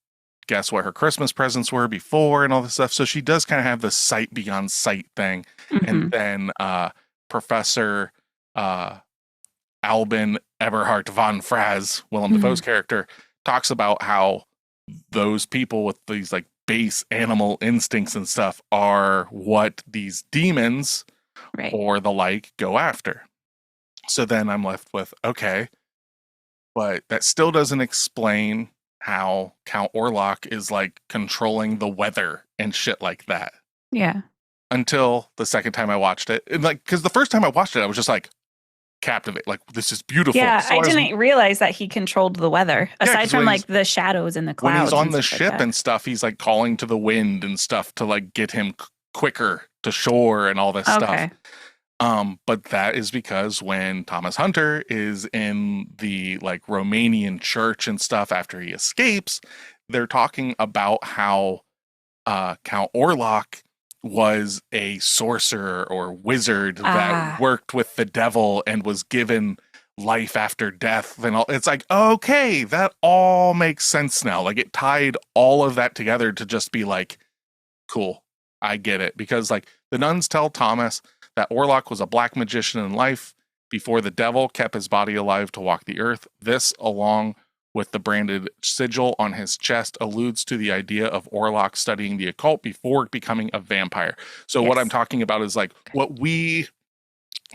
guess what her Christmas presents were before and all this stuff. So she does kind of have this sight beyond sight thing. Mm-hmm. And then Professor Albin Eberhard von Fraz, Willem Dafoe's character, talks about how those people with these like base animal instincts and stuff are what these demons or the like go after. So then I'm left with, okay, but that still doesn't explain how Count Orlok is like controlling the weather and shit like that. Yeah. Until the second time I watched it. And like, because the first time I watched it, I was just like captivated. Like, this is beautiful. Yeah, so I didn't realize that he controlled the weather. Aside from like the shadows and the clouds. When he's on the stuff ship like and stuff, he's like calling to the wind and stuff to like get him quicker to shore and all this stuff. But that is because when Thomas Hunter is in the like Romanian church and stuff after he escapes, they're talking about how Count Orlok was a sorcerer or wizard that worked with the devil and was given life after death and all. It's like, okay, that all makes sense now. Like it tied all of that together to just be like, cool, I get it. Because like the nuns tell Thomas that Orlok was a black magician in life before the devil kept his body alive to walk the earth. This, along with the branded sigil on his chest, alludes to the idea of Orlok studying the occult before becoming a vampire. So what I'm talking about is like what we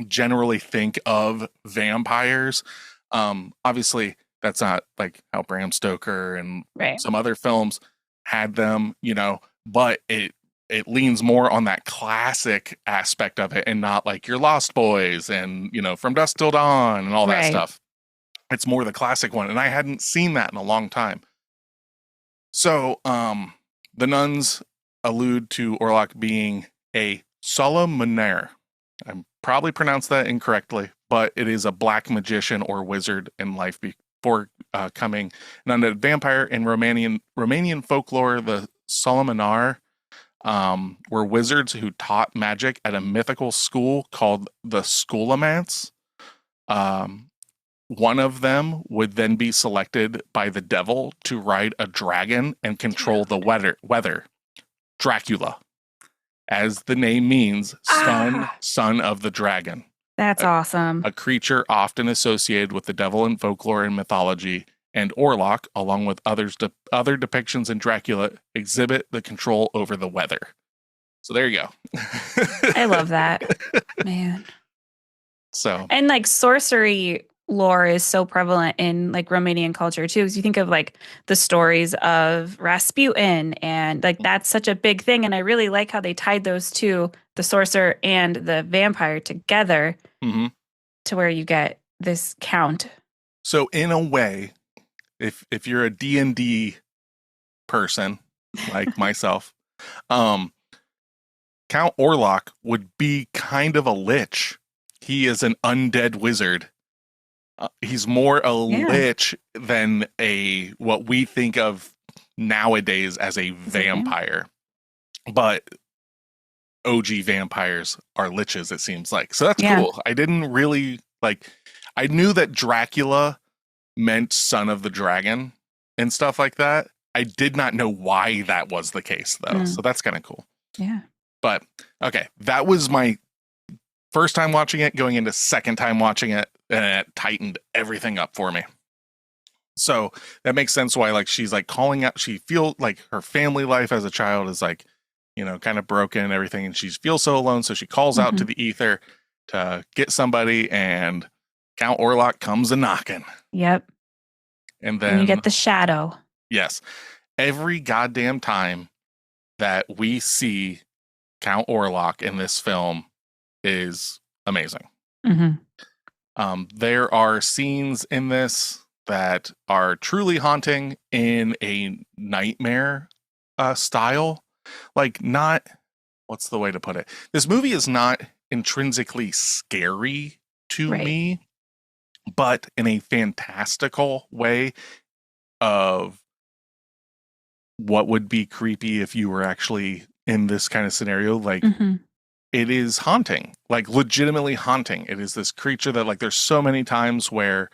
generally think of vampires. Obviously, that's not like how Bram Stoker and some other films had them, you know, but it leans more on that classic aspect of it and not like your Lost Boys and, you know, From Dusk Till Dawn and all that stuff. It's more the classic one. And I hadn't seen that in a long time. So the nuns allude to Orlok being a Solomonaire. I probably pronounced that incorrectly, but it is a black magician or wizard in life before coming an undead vampire. In Romanian folklore, the Solomonar were wizards who taught magic at a mythical school called the Schoolomance. One of them would then be selected by the devil to ride a dragon and control the weather. Dracula, as the name means, son of the dragon. That's awesome. A creature often associated with the devil in folklore and mythology, and Orlok, along with other depictions in Dracula, exhibit the control over the weather. So there you go. I love that, man. So and like sorcery lore is so prevalent in like Romanian culture too, because you think of like the stories of Rasputin and like that's such a big thing. And I really like how they tied those two, the sorcerer and the vampire, together to where you get this count. So in a way, if you're a D&D person like myself, Count Orlok would be kind of a lich. He is an undead wizard. He's more a lich than what we think of nowadays as a vampire. But OG vampires are liches, it seems like. So that's cool. I didn't really I knew that Dracula meant son of the dragon and stuff like that. I did not know why that was the case though. So that's kind of cool. Yeah. But okay, that was my first time watching it, going into second time watching it, and it tightened everything up for me. So that makes sense why like she's like calling out, she feels like her family life as a child is like, you know, kind of broken and everything, and she feels so alone, so she calls out to the ether to get somebody, and Count Orlok comes a knocking. Yep. And then you get the shadow. Yes. Every goddamn time that we see Count Orlok in this film is amazing. There are scenes in this that are truly haunting in a nightmare style. Like not, what's the way to put it? This movie is not intrinsically scary to me, but in a fantastical way of what would be creepy if you were actually in this kind of scenario. Like it is haunting, like legitimately haunting. It is this creature that like there's so many times where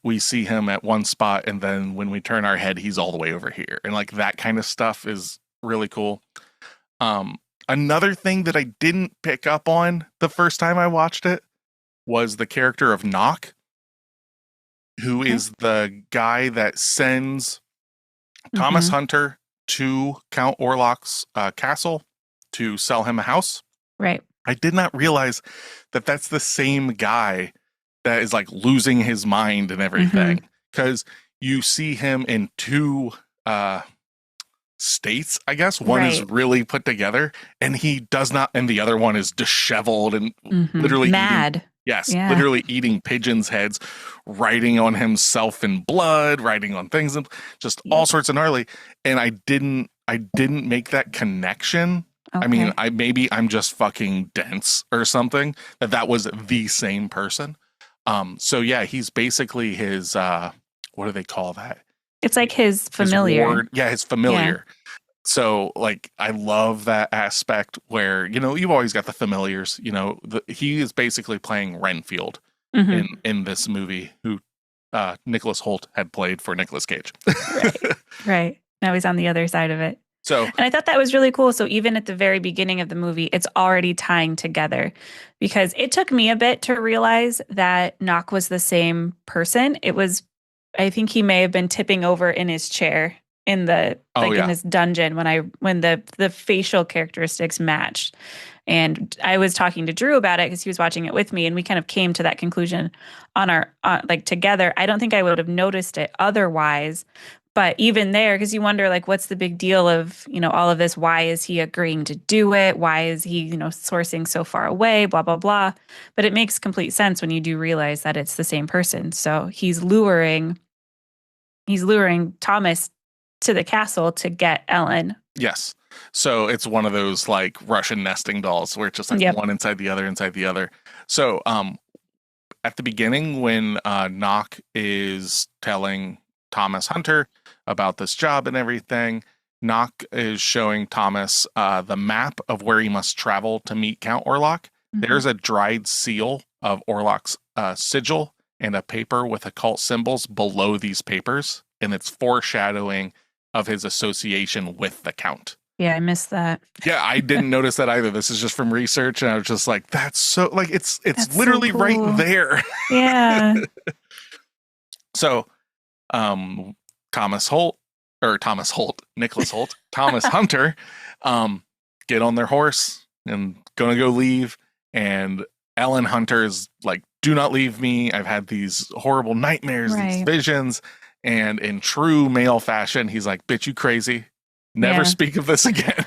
we see him at one spot and then when we turn our head, he's all the way over here. And like that kind of stuff is really cool. Another thing that I didn't pick up on the first time I watched it was the character of Knock. who is the guy that sends Thomas Hunter to Count Orlok's castle to sell him a house. Right. I did not realize that that's the same guy that is like losing his mind and everything, because you see him in two states, I guess. One is really put together and he does not, and the other one is disheveled and literally mad. Literally eating pigeons' heads, writing on himself in blood, writing on things, and just all sorts of gnarly. And I didn't make that connection. Okay. I mean, maybe I'm just fucking dense or something, that was the same person. So yeah, he's basically his what do they call that? It's like his familiar. His familiar. Yeah. So like, I love that aspect where, you've always got the familiars, he is basically playing Renfield in this movie, who Nicholas Hoult had played for Nicolas Cage. Right. Now he's on the other side of it. So, and I thought that was really cool. So even at the very beginning of the movie, it's already tying together, because it took me a bit to realize that Knock was the same person. I think he may have been tipping over in his chair in the in this dungeon when the facial characteristics matched. And I was talking to Drew about it because he was watching it with me, and we kind of came to that conclusion on our together. I don't think I would have noticed it otherwise. But even there, because you wonder, like, what's the big deal of, all of this? Why is he agreeing to do it? Why is he, sourcing so far away, blah, blah, blah. But it makes complete sense when you do realize that it's the same person. So he's luring Thomas to the castle to get Ellen. Yes. So it's one of those like Russian nesting dolls where it's just like one inside the other. So at the beginning, when Knock is telling Thomas Hunter about this job and everything, Knock is showing Thomas the map of where he must travel to meet Count Orlok. There's a dried seal of Orlok's sigil and a paper with occult symbols below these papers, and it's foreshadowing of his association with the Count. Yeah, I missed that. Yeah, I didn't notice that either. This is just from research, and I was just like, that's so, like, it's literally so cool. Right there. Yeah. So, Nicholas Hoult, Thomas Hunter, get on their horse and gonna go leave. And Ellen Hunter is like, do not leave me. I've had these horrible nightmares, these visions. And in true male fashion, he's like, bitch, you crazy. Never speak of this again.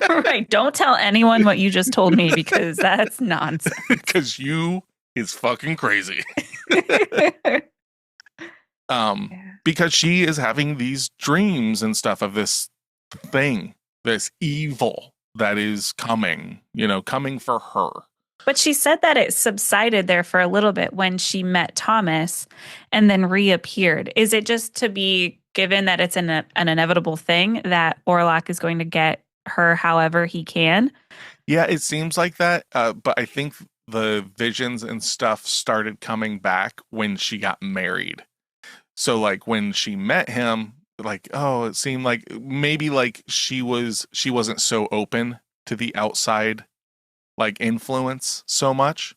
Right. Don't tell anyone what you just told me, because that's nonsense. Because you is fucking crazy. Because she is having these dreams and stuff of this thing, this evil that is coming for her. But she said that it subsided there for a little bit when she met Thomas and then reappeared. Is it just to be given that it's an inevitable thing that Orlok is going to get her however he can? Yeah, it seems like that. But I think the visions and stuff started coming back when she got married. So like when she met him, like, it seemed like maybe like she wasn't so open to the outside like influence so much.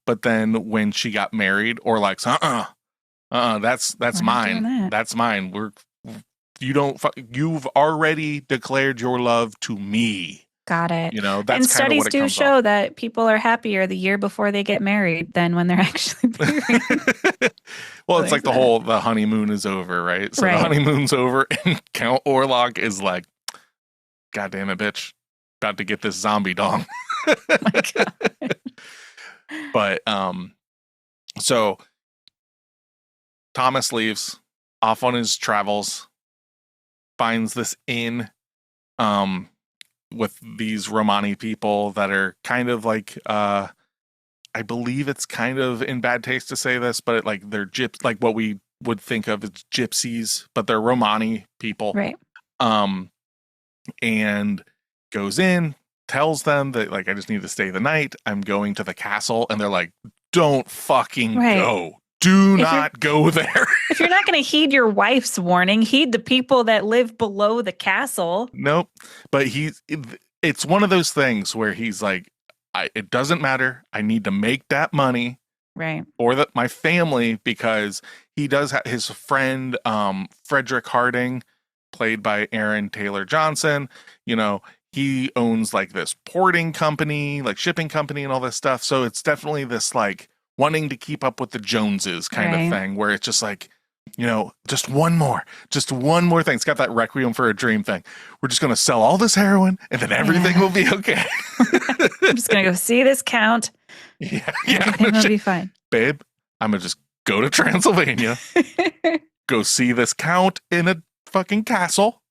But then when she got married, Orlok's that's mine. That's mine. You've already declared your love to me. Got it. That's and studies do show off. that people are happier the year before they get married than when they're actually married. Well, it's like the honeymoon is over, right? So the honeymoon's over, and Count Orlok is like, God damn it, bitch. About to get this zombie dong. Oh my God. But so Thomas leaves off on his travels, finds this inn with these Romani people that are kind of like I believe it's kind of in bad taste to say this, but they're like what we would think of as gypsies, but they're Romani people. Right. And goes in, tells them that like, I just need to stay the night. I'm going to the castle. And they're like, don't fucking go. Do not go there. If you're not going to heed your wife's warning, heed the people that live below the castle. Nope. But it's one of those things where he's like, it doesn't matter. I need to make that money. Right. or my family, because he does have his friend, Frederick Harding, played by Aaron Taylor Johnson. You know, he owns like this porting company, like shipping company and all this stuff. So it's definitely this like wanting to keep up with the Joneses kind of thing, where it's just like, you know, just one more thing. It's got that Requiem for a Dream thing. We're just going to sell all this heroin and then everything will be okay. I'm just going to go see this count. Yeah. Everything will be fine. Babe, I'm going to just go to Transylvania, go see this count in a fucking castle.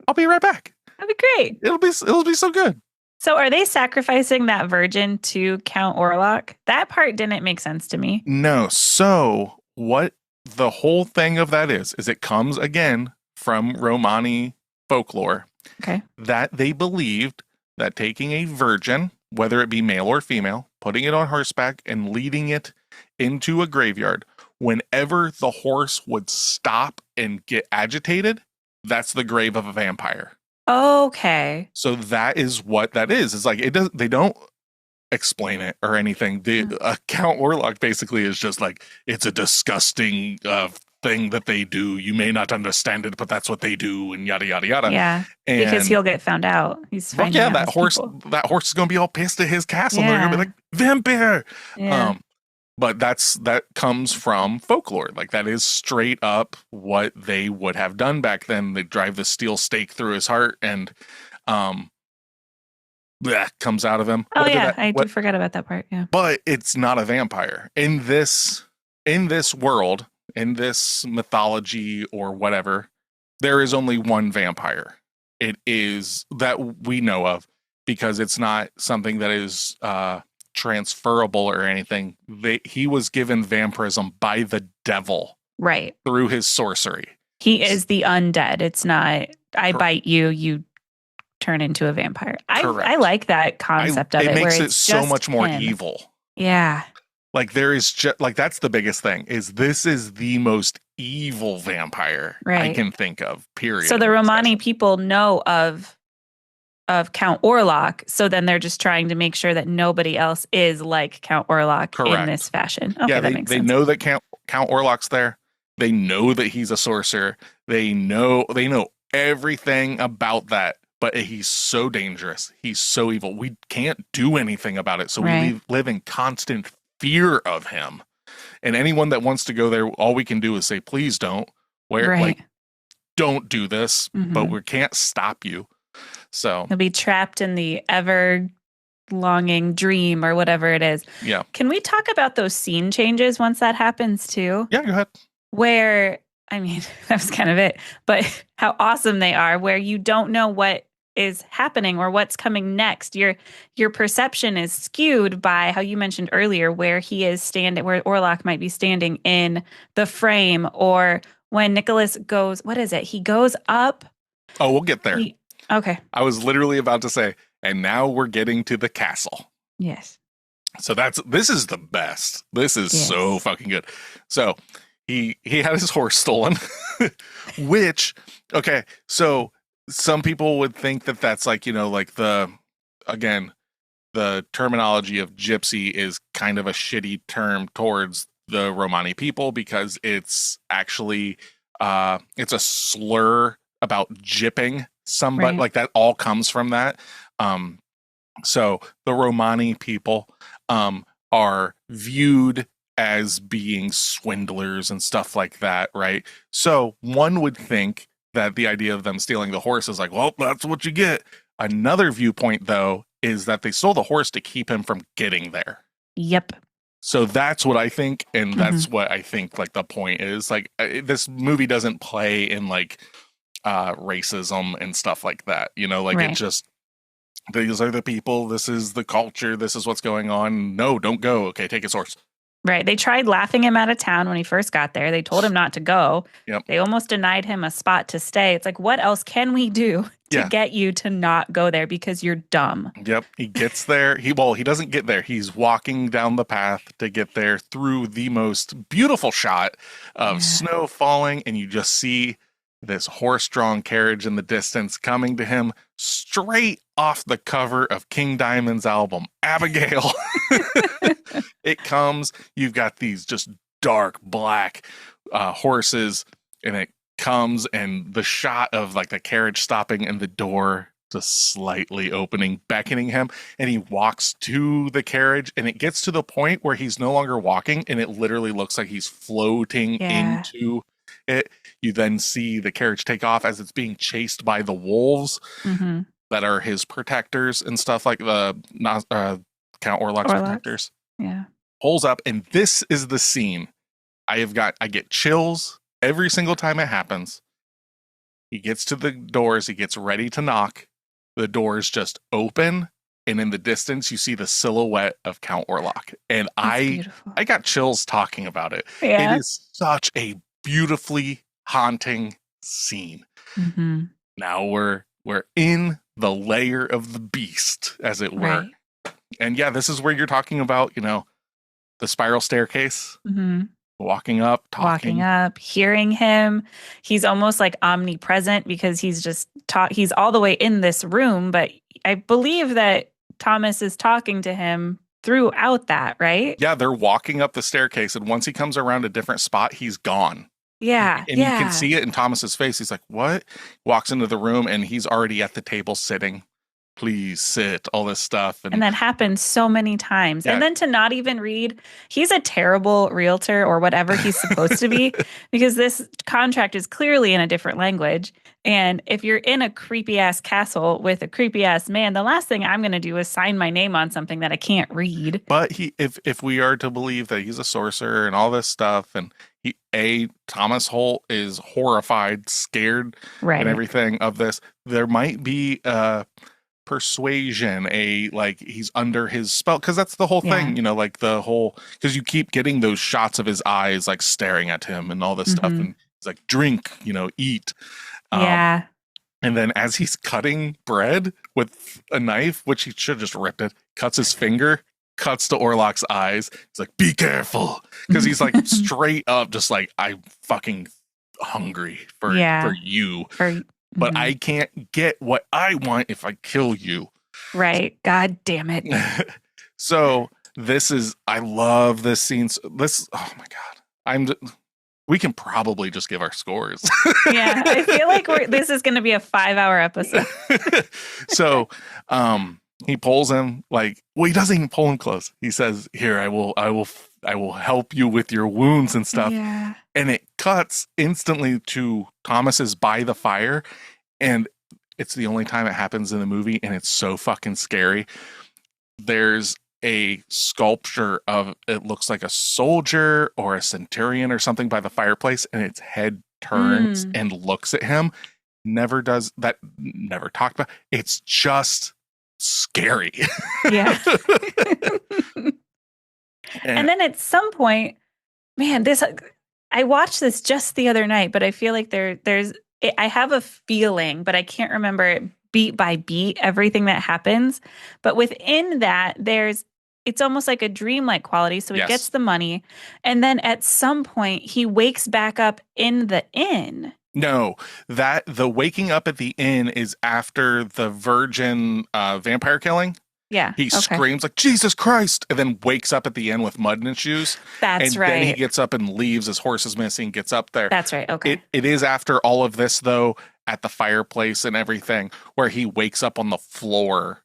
I'll be right back. That'd be great. It'll be so good. So are they sacrificing that virgin to Count Orlok? That part didn't make sense to me. No. So what the whole thing of that is it comes again from Romani folklore. Okay. That they believed that taking a virgin, whether it be male or female, putting it on horseback and leading it into a graveyard, whenever the horse would stop and get agitated, that's the grave of a vampire. Okay. So that is what that is. It's like they don't explain it or anything. The Count Orlok basically is just like, it's a disgusting thing that they do. You may not understand it, but that's what they do, and yada yada yada. Yeah, and because he'll get found out. He's finding out that horse. people. That horse is going to be all pissed at his castle. Yeah. They're going to be like, vampire. Yeah. But that comes from folklore. Like that is straight up what they would have done back then. They drive the steel stake through his heart, and that comes out of him. Oh yeah, I do forget about that part. Yeah, but it's not a vampire in this world, in this mythology or whatever. There is only one vampire. It is that we know of, because it's not something that is transferable or anything. He was given vampirism by the devil, right, through his sorcery. He is the undead. It's not I bite you, you turn into a vampire. I like that concept of it. It makes where it it's so just much more him. evil. Yeah. Like there is just like, that's the biggest thing, is this is the most evil vampire I can think of, period. So the Romani people know of Count Orlok, so then they're just trying to make sure that nobody else is like Count Orlok in this fashion. Okay, yeah, that makes sense. They know that Count Orlok's there. They know that he's a sorcerer. They know everything about that. But he's so dangerous. He's so evil. We can't do anything about it. So we live in constant fear of him. And anyone that wants to go there, all we can do is say, please don't. Don't do this. But we can't stop you. So he'll be trapped in the ever longing dream or whatever it is. Yeah. Can we talk about those scene changes once that happens too? Yeah, go ahead. Where, I mean, that was kind of it, but how awesome they are, where you don't know what is happening or what's coming next. Your perception is skewed by how you mentioned earlier, where he is standing, where Orlok might be standing in the frame, or when Nicholas goes, what is it? He goes up. Oh, we'll get there. Okay. I was literally about to say, and now we're getting to the castle. Yes. So this is the best. This is so fucking good. So he had his horse stolen, which, okay, so some people would think that that's like, like the terminology of gypsy is kind of a shitty term towards the Romani people, because it's actually, it's a slur about gypping somebody, like that all comes from that. So the Romani people, are viewed as being swindlers and stuff like that, right? So one would think that the idea of them stealing the horse is like, well, that's what you get. Another viewpoint, though, is that they stole the horse to keep him from getting there. Yep. So that's what I think, and that's what I think, like, the point is. Like, this movie doesn't play in, like, racism and stuff like that, it just, these are the people, this is the culture, this is what's going on. No, don't go. Okay, take his horse. Right. They tried laughing him out of town when he first got there. They told him not to go. Yep. They almost denied him a spot to stay. It's like, what else can we do to get you to not go there because you're dumb? Yep. He gets there. He doesn't get there. He's walking down the path to get there through the most beautiful shot of snow falling, and you just see this horse-drawn carriage in the distance coming to him, straight off the cover of King Diamond's album, Abigail. It comes, you've got these just dark black horses, and it comes, and the shot of like the carriage stopping and the door just slightly opening, beckoning him, and he walks to the carriage, and it gets to the point where he's no longer walking, and it literally looks like he's floating into it. You then see the carriage take off as it's being chased by the wolves that are his protectors and stuff, like the Count Orlok's protectors. Yeah. Pulls up, and this is the scene. I get chills every single time it happens. He gets to the doors, he gets ready to knock. The doors just open, and in the distance you see the silhouette of Count Orlok. And I got chills talking about it. Yeah. It is such a beautifully haunting scene. Now we're in the lair of the beast, as it were. Right. And yeah, this is where you're talking about, you know, the spiral staircase. Walking up, talking. Walking up, hearing him. He's almost like omnipresent because he's just he's all the way in this room, but I believe that Thomas is talking to him throughout that, right? Yeah, they're walking up the staircase, and once he comes around a different spot, he's gone. Yeah. And you can see it in Thomas's face. He's like, what? Walks into the room, and he's already at the table sitting. Please sit, all this stuff. And that happens so many times. Yeah. And then to not even read, he's a terrible realtor or whatever he's supposed to be, because this contract is clearly in a different language. And if you're in a creepy ass castle with a creepy ass man, the last thing I'm going to do is sign my name on something that I can't read. But if we are to believe that he's a sorcerer and all this stuff, and Thomas Holt is horrified, scared, and everything of this, there might be persuasion, he's under his spell, because that's the whole thing, you know, like the whole, because you keep getting those shots of his eyes like staring at him and all this stuff, and he's like, drink, you know, eat. And then as he's cutting bread with a knife, which he should have just ripped it, cuts his finger, cuts to Orlok's eyes. He's like, be careful, because he's like straight up just like, I'm fucking hungry for you. But I can't get what I want if I kill you. Right. God damn it. So I love this scene. Oh my God. We can probably just give our scores. Yeah. I feel like this is going to be a 5-hour episode. So, he pulls him he doesn't even pull him close. He says, here, I will help you with your wounds and stuff. Yeah. And it cuts instantly to Thomas's by the fire. And it's the only time it happens in the movie. And it's so fucking scary. There's a sculpture of, it looks like a soldier or a centurion or something by the fireplace. And its head turns and looks at him. Never does that. Never talked about. It's just scary. Yeah. And then at some point, man, I watched this just the other night, but I feel like I have a feeling, but I can't remember it beat by beat, everything that happens. But within that, it's almost like a dreamlike quality. So he gets the money, and then at some point he wakes back up in the inn. No, the waking up at the inn is after the virgin vampire killing. Yeah. He screams like, Jesus Christ, and then wakes up at the inn with mud in his shoes. That's right. And then he gets up and leaves. His horse is missing, gets up there. That's right. Okay. It is after all of this, though, at the fireplace and everything, where he wakes up on the floor.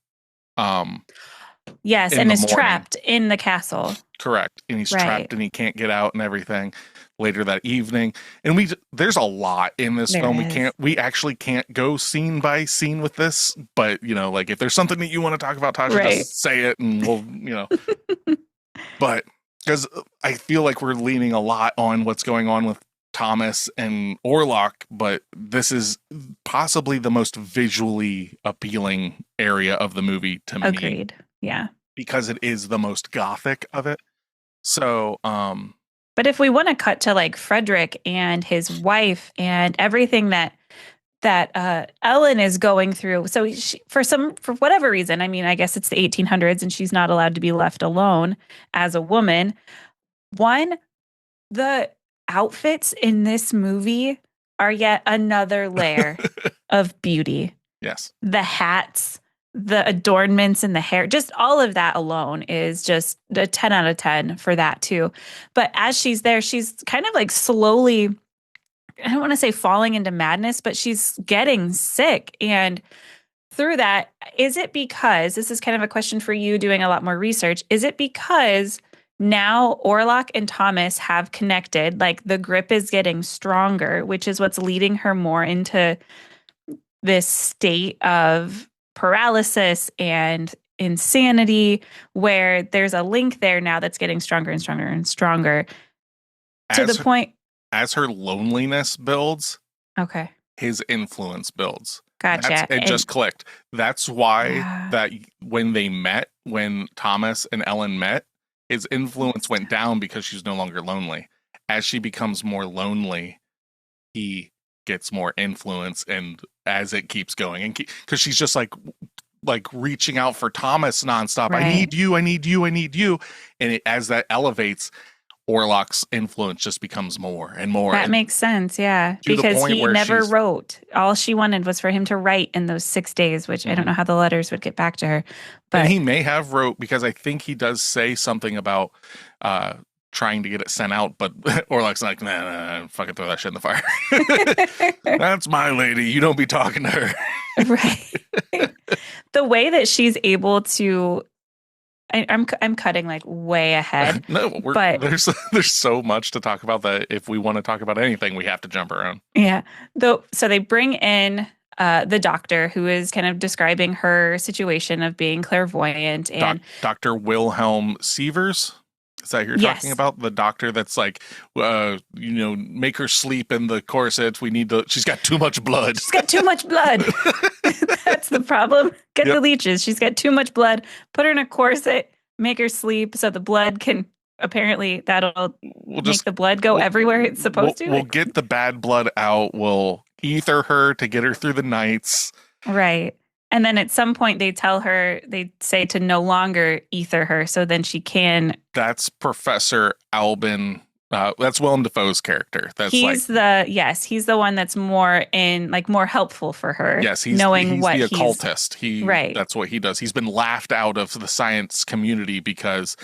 Yes, and is trapped in the castle. Correct. And he's trapped and he can't get out and everything later that evening. And there's a lot in this film. We actually can't go scene by scene with this, but you know, like if there's something that you want to talk about, Tasha, just say it and we'll, you know, but because I feel like we're leaning a lot on what's going on with Thomas and Orlok, but this is possibly the most visually appealing area of the movie to me. Agreed. Yeah. Because it is the most gothic of it. So, but if we want to cut to like Frederick and his wife and everything that Ellen is going through. So for whatever reason, I mean, I guess it's the 1800s and she's not allowed to be left alone as a woman. The outfits in this movie are yet another layer of beauty. Yes. the hats, the adornments in the hair, just all of that alone is just a 10 out of 10 for that too. But as she's there, she's kind of like slowly, I don't want to say falling into madness, but she's getting sick. And through that, is it because, this is kind of a question for you doing a lot more research, is it because now Orlok and Thomas have connected, like the grip is getting stronger, which is what's leading her more into this state of paralysis and insanity, where there's a link there now that's getting stronger and stronger and stronger to the point. As her loneliness builds, Okay. his influence builds. Gotcha. It just clicked. That's why Yeah. that when Thomas and Ellen met, his influence went down because she's no longer lonely. As she becomes more lonely, he gets more influence, and as it keeps going, and because she's just like reaching out for Thomas nonstop. Right. I need you, I need you, I need you. And as that elevates, Orlok's influence just becomes more and more. That makes sense, yeah. To the Because point he where never she's- wrote. All she wanted was for him to write in those 6 days, which I don't know how the letters would get back to her. But And he may have wrote, because I think he does say something about trying to get it sent out, but Orlok's like, nah, fucking throw that shit in the fire. That's my lady. You don't be talking to her. right. The way that she's able to, I'm cutting like way ahead. No, but there's so much to talk about that if we want to talk about anything, we have to jump around. Yeah. So they bring in the doctor who is kind of describing her situation of being clairvoyant and Dr. Wilhelm Sievers. Is that who you're talking about? The doctor that's like, make her sleep in the corset. She's got too much blood. She's got too much blood. That's the problem. Get the leeches. She's got too much blood. Put her in a corset, make her sleep so the blood can, apparently that'll make the blood go everywhere it's supposed to. We'll get the bad blood out. We'll ether her to get her through the nights. Right. And then at some point they say to no longer ether her, so then she can. That's Professor Albin. That's Willem Dafoe's character. He's the one that's more helpful for her. Yes, he's the occultist. Right. That's what he does. He's been laughed out of the science community because,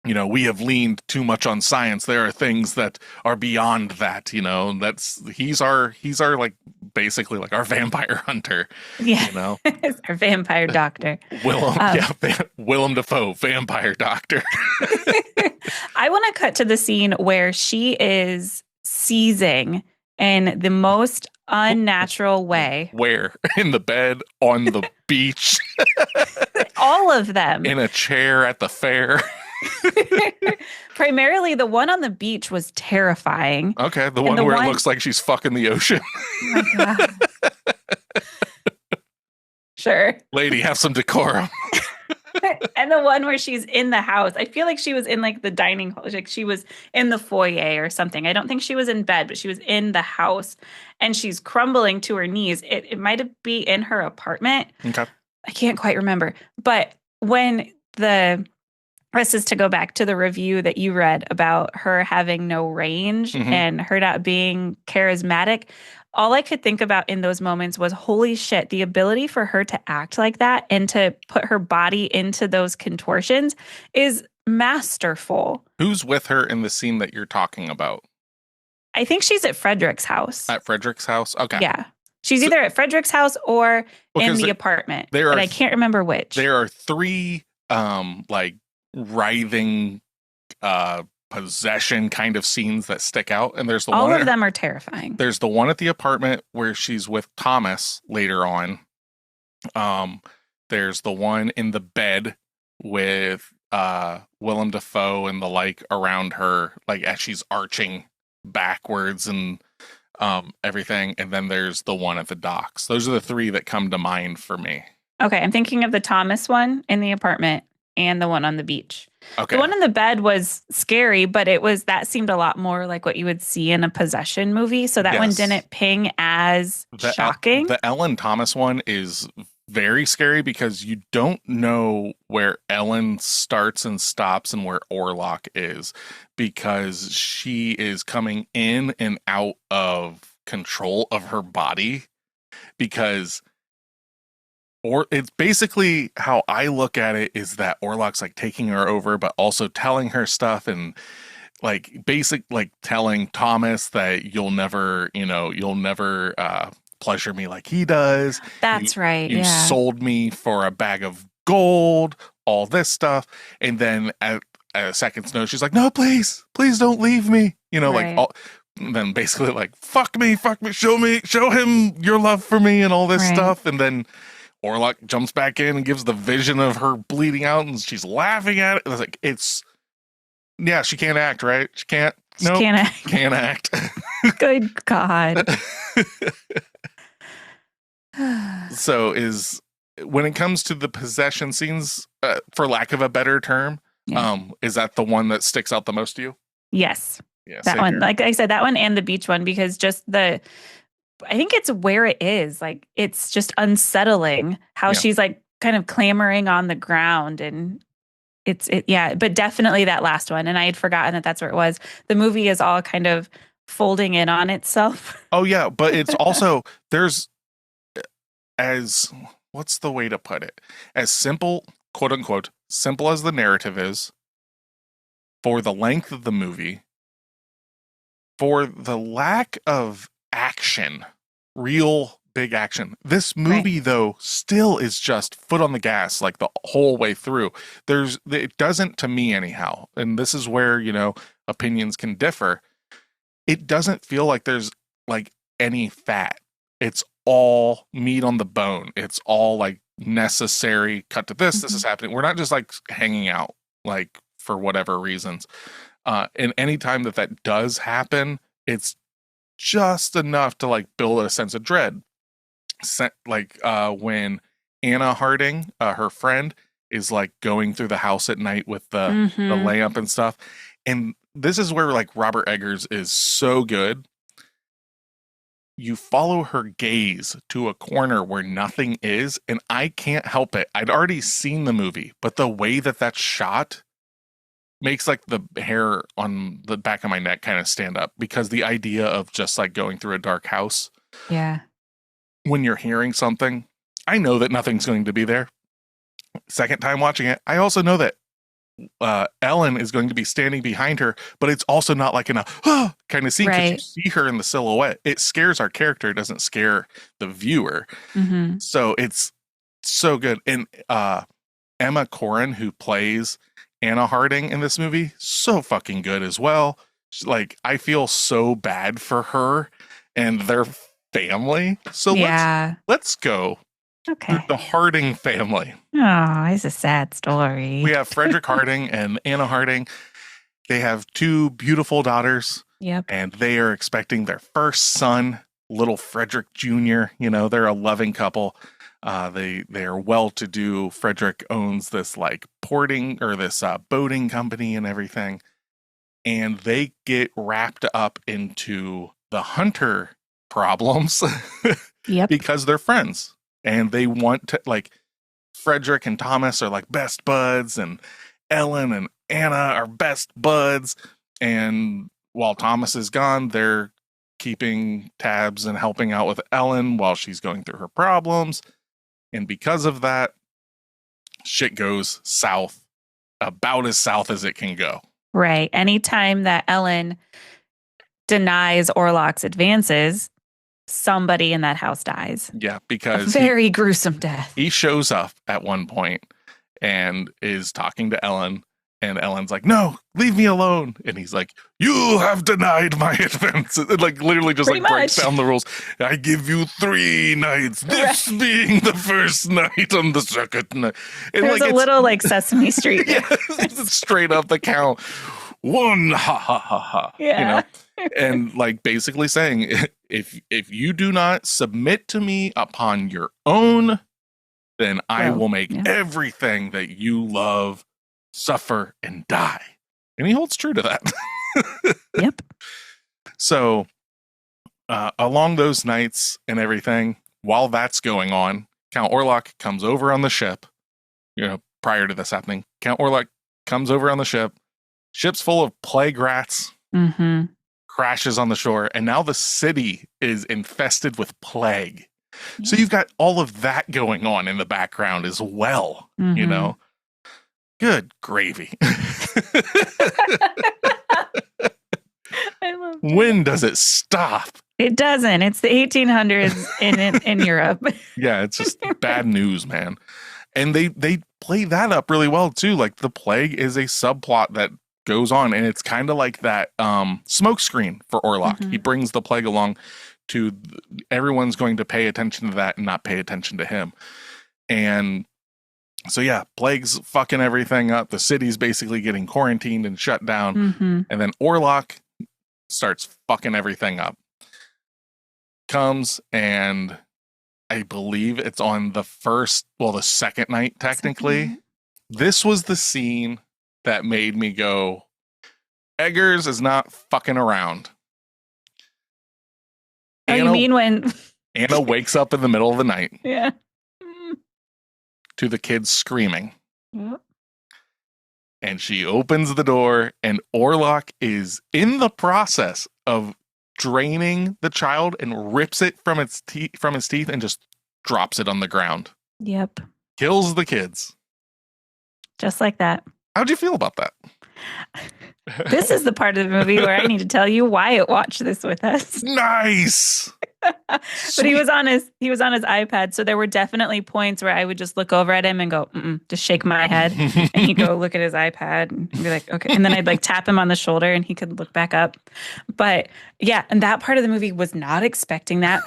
we have leaned too much on science. There are things that are beyond that. He's our like basically like our vampire hunter. Yeah, it's our vampire doctor. Willem Dafoe, vampire doctor. I want to cut to the scene where she is seizing in the most unnatural way. Where? In the bed, on the beach, all of them, in a chair at the fair. Primarily, the one on the beach was terrifying. Okay, the one where it looks like she's fucking the ocean. Oh my God. Sure. Lady, have some decorum. And the one where she's in the house. I feel like she was in like the dining hall, like she was in the foyer or something. I don't think she was in bed, but she was in the house and she's crumbling to her knees. It might be in her apartment. Okay. I can't quite remember. But when this is to go back to the review that you read about her having no range and her not being charismatic. All I could think about in those moments was, holy shit, the ability for her to act like that and to put her body into those contortions is masterful. Who's with her in the scene that you're talking about? I think she's at Frederick's house. At Frederick's house? Okay. Yeah. She's either at Frederick's house or in the apartment. But I can't remember which. There are 3 writhing possession kind of scenes that stick out, and there's all of them are terrifying. There's the one at the apartment where she's with Thomas later on. There's the one in the bed with Willem Dafoe and the like around her, like as she's arching backwards and everything, and then there's the one at the docks. Those are the 3 that come to mind for me. Okay, I'm thinking of the Thomas one in the apartment and the one on the beach. Okay. The one in the bed was scary, but that seemed a lot more like what you would see in a possession movie. So that one didn't ping as shocking. The Ellen Thomas one is very scary because you don't know where Ellen starts and stops and where Orlok is, because she is coming in and out of control of her body. because or it's basically how I look at it is that Orlok's like taking her over, but also telling her stuff and like telling Thomas that you'll never pleasure me like he does. That's right. You Yeah. sold me for a bag of gold, all this stuff. And then at a second's notice, she's like, no, please don't leave me. Right. Then basically like, fuck me, show him your love for me and all this Right. stuff. And then Orlok jumps back in and gives the vision of her bleeding out and she's laughing at it. It's like, she can't act, right? She can't. No, can't act. Good God. So when it comes to the possession scenes, for lack of a better term, is that the one that sticks out the most to you? Yes. Yeah, that one. here. Like I said, that one and the beach one, because just I think it's where it is. Like, it's just unsettling how she's like kind of clamoring on the ground, and but definitely that last one. And I had forgotten that that's where it was. The movie is all kind of folding in on itself. Oh yeah, but it's also what's the way to put it? As simple, quote unquote, simple as the narrative is, for the length of the movie, for the lack of action, real big action. This movie, though, still is just foot on the gas like the whole way through. It doesn't, to me anyhow, and this is where, opinions can differ. It doesn't feel like there's like any fat. It's all meat on the bone. It's all like necessary. Cut to this. This is happening. We're not just like hanging out like for whatever reasons. And any time that does happen, it's just enough to like build a sense of dread. Like when Anna Harding, her friend, is like going through the house at night with the lamp and stuff. And this is where like Robert Eggers is so good. You follow her gaze to a corner where nothing is, and I can't help it. I'd already seen the movie, but the way that's shot makes like the hair on the back of my neck kind of stand up, because the idea of just like going through a dark house. Yeah. When you're hearing something, I know that nothing's going to be there. Second time watching it, I also know that Ellen is going to be standing behind her, but it's also not like in a kind of scene, because you see her in the silhouette. It scares our character. It doesn't scare the viewer. So it's so good. And Emma Corrin, who plays Anna Harding in this movie, so fucking good as well. Like, I feel so bad for her and their family. So let's go. Okay. The Harding family. Oh, it's a sad story. We have Frederick Harding and Anna Harding. They have two beautiful daughters. Yep. And they are expecting their first son, little Frederick Jr. They're a loving couple. They are well-to-do. Frederick owns this like porting or this boating company and everything. And they get wrapped up into the hunter problems because they're friends. And they want to, like, Frederick and Thomas are like best buds, and Ellen and Anna are best buds. And while Thomas is gone, they're keeping tabs and helping out with Ellen while she's going through her problems. And because of that, shit goes south, about as south as it can go. Right. Anytime that Ellen denies Orlok's advances, somebody in that house dies. Yeah, because a very gruesome death. He shows up at one point and is talking to Ellen, and Ellen's like, no, leave me alone. And he's like, you have denied my advances. And like literally just Pretty like breaks much down the rules. I give you 3 nights, this being the first night on the second night. And there's like, a little like Sesame Street. It's straight up the count. 1, ha ha ha ha. Yeah. And like basically saying, if you do not submit to me upon your own, then I will make everything that you love suffer and die. And he holds true to that. Yep. So along those nights and everything, while that's going on, Count Orlok comes over on the ship. Prior to this happening, Count Orlok comes over on the ship. Ship's full of plague rats. Crashes on the shore, and now the city is infested with plague. So you've got all of that going on in the background as well, you know? Good gravy. I love it. When does it stop? It doesn't. It's the 1800s in Europe. Yeah, it's just bad news, man. And they play that up really well too. Like the plague is a subplot that goes on, and it's kind of like that smoke screen for Orlok. He brings the plague along to everyone's going to pay attention to that and not pay attention to him. And so yeah, plague's fucking everything up. The city's basically getting quarantined and shut down. And then Orlok starts fucking everything up. Comes, and I believe it's on the second night, technically. This was the scene that made me go, Eggers is not fucking around. Oh, you mean when Anna wakes up in the middle of the night yeah. to the kids screaming. Yep. And she opens the door, and Orlok is in the process of draining the child and rips it from his teeth and just drops it on the ground. Yep. Kills the kids. Just like that. How'd you feel about that? This is the part of the movie where I need to tell you Wyatt watched this with us. Nice. But he was on his iPad, so there were definitely points where I would just look over at him and go, just shake my head, and he'd go look at his iPad and be like, okay, and then I'd like tap him on the shoulder and he could look back up. But yeah, and that part of the movie was not expecting that.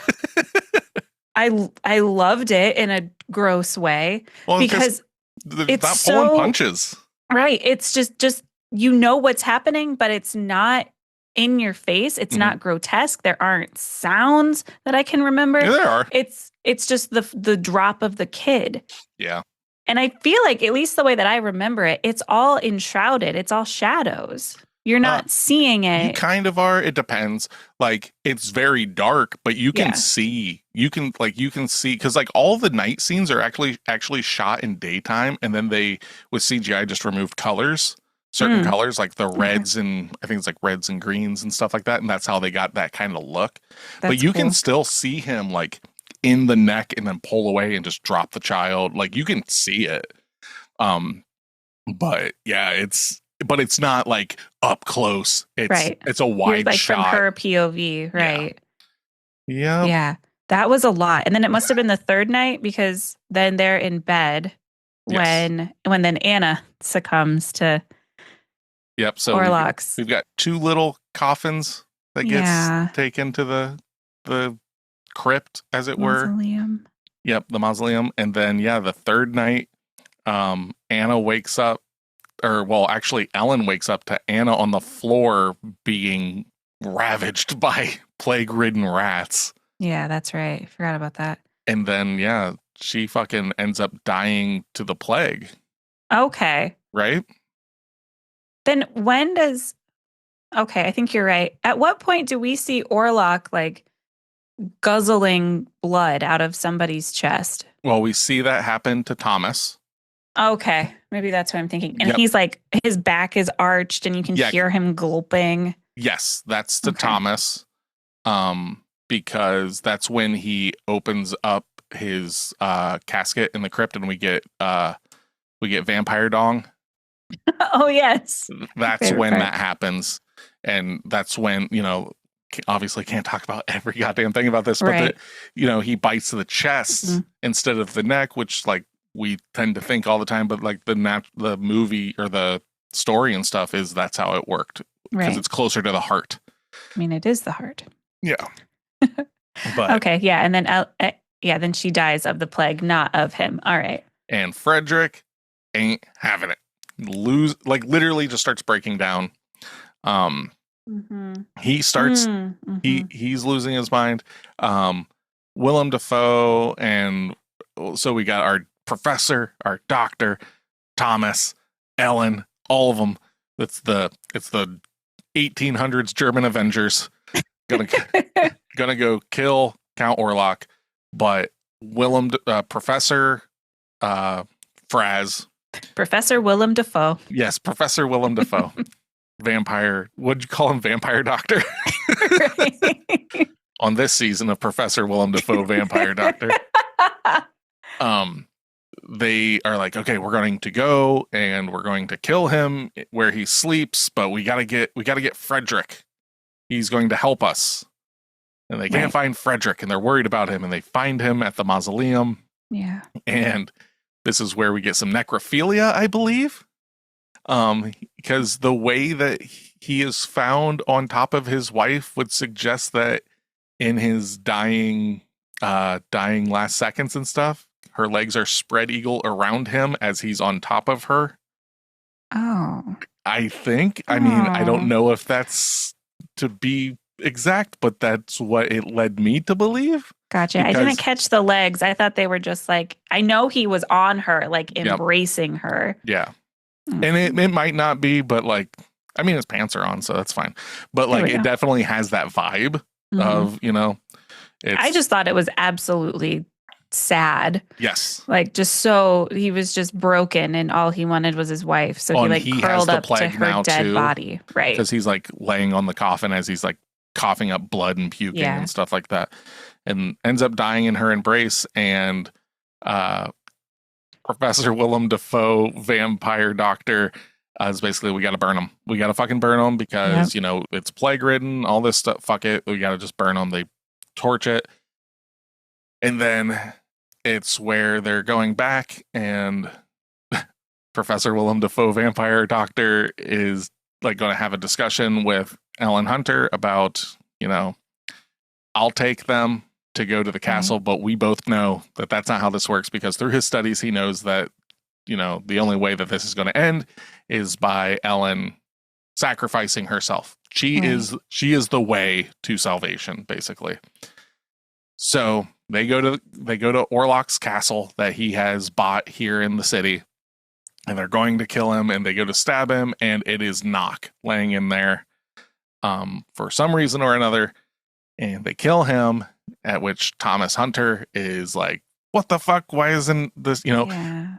I loved it in a gross way because it's not so pulling punches. Right. It's just you know what's happening, but it's not in your face. It's not grotesque. There aren't sounds that I can remember. Yeah, there are. It's just the drop of the kid. Yeah. And I feel like, at least the way that I remember it, it's all enshrouded. It's all shadows. You're not seeing it. You kind of are. It depends. Like, it's very dark, but you can see. You can see, because like all the night scenes are actually shot in daytime, and then they with CGI just removed colors. Certain colors, like the reds and I think it's like reds and greens and stuff like that. And that's how they got that kind of look. But you can still see him like in the neck and then pull away and just drop the child. Like you can see it. But yeah, it's not like up close. It's a wide like shot. from her POV, right? Yeah. Yeah. That was a lot. And then it must have been the third night, because then they're in bed when then Anna succumbs to So Orlok's. we've got two little coffins that gets taken to the crypt, as it were. Mausoleum. Yep, the mausoleum. And then the third night, Anna wakes up, actually Ellen wakes up to Anna on the floor being ravaged by plague-ridden rats. Yeah, that's right. I forgot about that. And then she fucking ends up dying to the plague. Okay. Right? Then I think you're right. At what point do we see Orlok like guzzling blood out of somebody's chest? Well, we see that happen to Thomas. Okay. Maybe that's what I'm thinking. And he's like, his back is arched and you can hear him gulping. Yes, that's to Thomas. Because that's when he opens up his casket in the crypt and we get Vampire Dong. Oh, yes. That's when that happens. And that's when, obviously can't talk about every goddamn thing about this, but he bites the chest instead of the neck, which like we tend to think all the time, but like the movie or the story and stuff that's how it worked, because it's closer to the heart. I mean, it is the heart. Yeah. But okay. Yeah. And then, then she dies of the plague, not of him. All right. And Frederick ain't having it. Literally just starts breaking down. He starts he's losing his mind. Willem Dafoe, and so we got our professor, our doctor, Thomas, Ellen, all of them. It's the 1800s German Avengers gonna go kill Count Orlok, but Professor Fraz. Professor Willem Dafoe. Yes, Professor Willem Dafoe. Vampire. What'd you call him? Vampire Doctor? on this season of Professor Willem Dafoe Vampire Doctor. They are like, okay, we're going to go and we're going to kill him where he sleeps, but we gotta get Frederick. He's going to help us. And they can't find Frederick, and they're worried about him, and they find him at the mausoleum. Yeah. And this is where we get some necrophilia, I believe. Because the way that he is found on top of his wife would suggest that in his dying last seconds and stuff, her legs are spread eagle around him as he's on top of her. Oh. I think. I mean, I don't know if that's to be exact, but that's what it led me to believe. Gotcha. I didn't catch the legs. I thought they were just like, I know he was on her, like embracing her. Yeah. And it might not be, but like, I mean, his pants are on, so that's fine. But like, it definitely has that vibe of, you know, I just thought it was absolutely sad. Yes. Like, just so he was just broken and all he wanted was his wife. So he like curled up to her dead body. Right. Because he's like laying on the coffin as he's like coughing up blood and puking and stuff like that. And ends up dying in her embrace. And Professor Willem Dafoe, Vampire Doctor, is basically, we got to burn him. We got to fucking burn him because, you know, it's plague ridden, all this stuff. Fuck it. We got to just burn him. They torch it. And then it's where they're going back, and Professor Willem Dafoe, Vampire Doctor, is like going to have a discussion with Ellen Hunter about, you know, I'll take them to go to the castle, but we both know that that's not how this works, because through his studies, he knows that, you know, the only way that this is going to end is by Ellen sacrificing herself. She is the way to salvation, basically. So they go to Orlok's castle that he has bought here in the city, and they're going to kill him, and they go to stab him, and it is Knock laying in there for some reason or another, and they kill him, at which Thomas Hunter is like, what the fuck? Why isn't this, you know,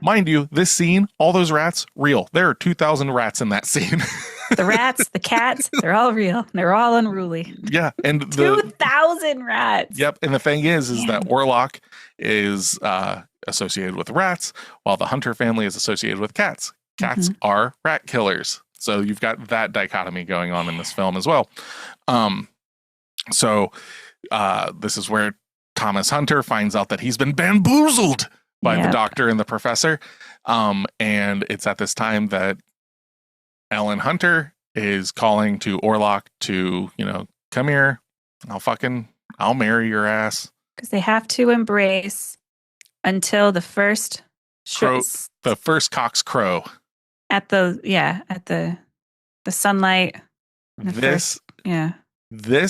mind you, this scene, all those rats, real. There are 2,000 rats in that scene. The rats, the cats, they're all real. They're all unruly. Yeah. And 2,000 rats. Yep. And the thing is that Orlok is associated with rats, while the Hunter family is associated with cats. Cats are rat killers. So you've got that dichotomy going on in this film as well. So this is where Thomas Hunter finds out that he's been bamboozled by the doctor and the professor. And it's at this time that Ellen Hunter is calling to Orlok to, you know, come here. I'll marry your ass. Because they have to embrace until the first the first cock's crow. At the sunlight. This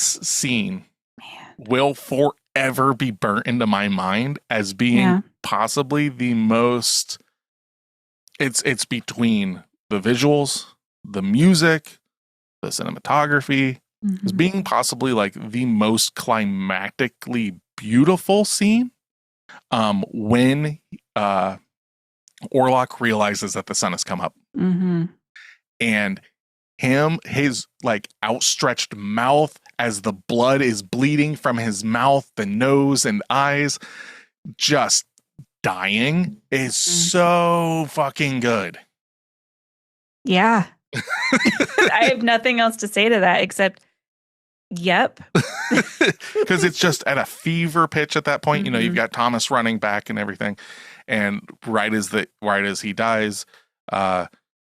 scene will forever be burnt into my mind as being possibly the most, it's between the visuals, the music, the cinematography, as being possibly like the most climactically beautiful scene when Orlok realizes that the sun has come up. And his like outstretched mouth as the blood is bleeding from his mouth, the nose and eyes, just dying is so fucking good. Yeah. I have nothing else to say to that except, yep. Because it's just at a fever pitch at that point. You know, you've got Thomas running back and everything. And right as he dies,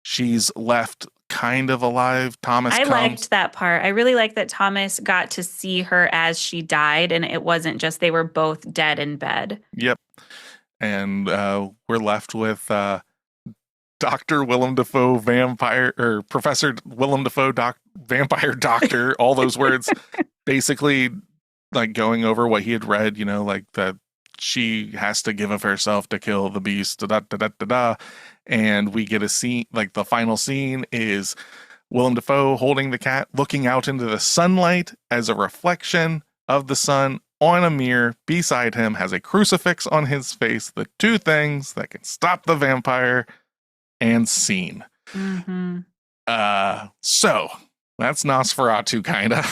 she's left kind of alive. I liked that part. I really liked that Thomas got to see her as she died, and it wasn't just they were both dead in bed. Yep. And we're left with Dr. Willem Dafoe Vampire, or Professor Willem Dafoe Vampire Doctor, all those words, basically like going over what he had read, you know, like that she has to give of herself to kill the beast, and we get a scene, like the final scene is Willem Dafoe holding the cat, looking out into the sunlight as a reflection of the sun on a mirror. Beside him has a crucifix on his face, the two things that can stop the vampire, and scene. So that's Nosferatu, kind of.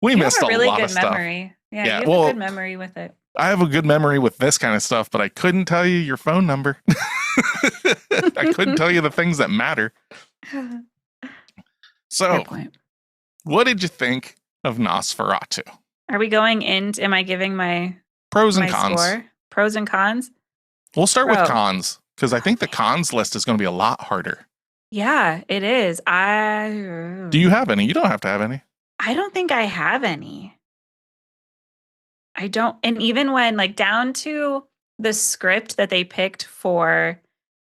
We You missed have a really lot good of stuff. memory. Yeah, Yeah, you have well, a good memory with it. I have a good memory with this kind of stuff, but I couldn't tell you your phone number. I couldn't tell you the things that matter. So, Good point. what did you think of Nosferatu? Are we going into, am I giving my Pros and my cons. score? Pros and cons? We'll start with Pro. cons, because I think the cons list is going to be a lot harder. Yeah, it is. Do you have any? You don't have to have any. I don't think I have any. I don't. And even when like down to the script that they picked for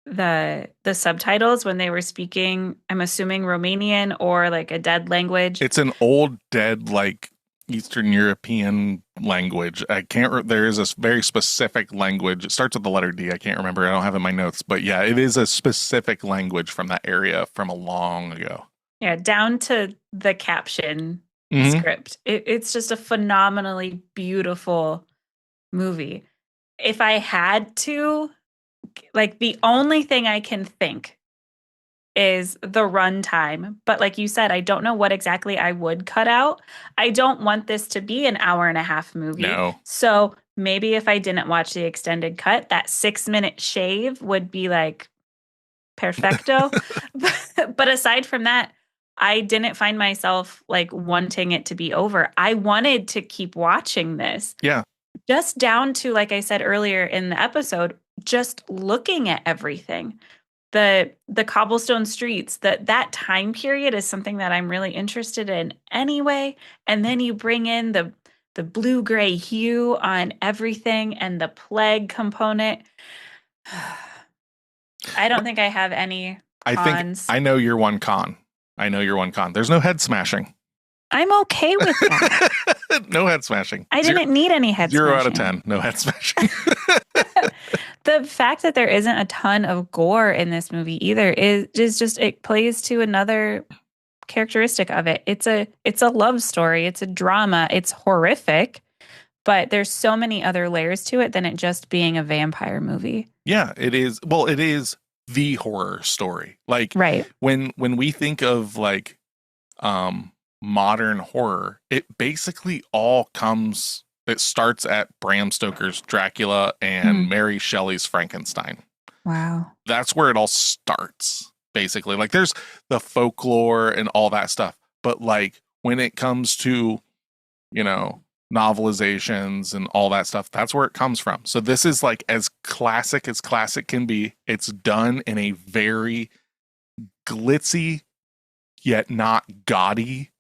the subtitles when they were speaking, I'm assuming Romanian or like a dead language. It's an old, dead, like Eastern European language. I can't. There is a very specific language. It starts with the letter D. I can't remember. I don't have it in my notes, but yeah, it is a specific language from that area from a long ago. Yeah, down to the caption Mhm. script. It's just a phenomenally beautiful movie. If I had to, like, the only thing I can think is the runtime. But like you said, I don't know what exactly I would cut out. I don't want this to be an hour and a half movie. No. So maybe if I didn't watch the extended cut, that 6-minute shave would be like perfecto. But aside from that, I didn't find myself like wanting it to be over. I wanted to keep watching this. Yeah. Just down to, like I said earlier in the episode, just looking at everything. The cobblestone streets, that time period is something that I'm really interested in anyway. And then you bring in the blue-gray hue on everything and the plague component. I don't think I have any cons. I know you're one con. There's no head smashing. I'm okay with that. No head smashing. I didn't need any head 0 smashing. out of 10. No head smashing. The fact that there isn't a ton of gore in this movie either is just, it plays to another characteristic of it. It's a love story. It's a drama. It's horrific, but there's so many other layers to it than it just being a vampire movie. Yeah, it is. Well, it is the horror story. Like, right. when we think of like modern horror, it basically all comes, it starts at Bram Stoker's Dracula and Mary Shelley's Frankenstein. Wow. That's where it all starts, basically. Like, there's the folklore and all that stuff, but like when it comes to, you know, novelizations and all that stuff, that's where it comes from. So this is like as classic can be. It's done in a very glitzy yet not gaudy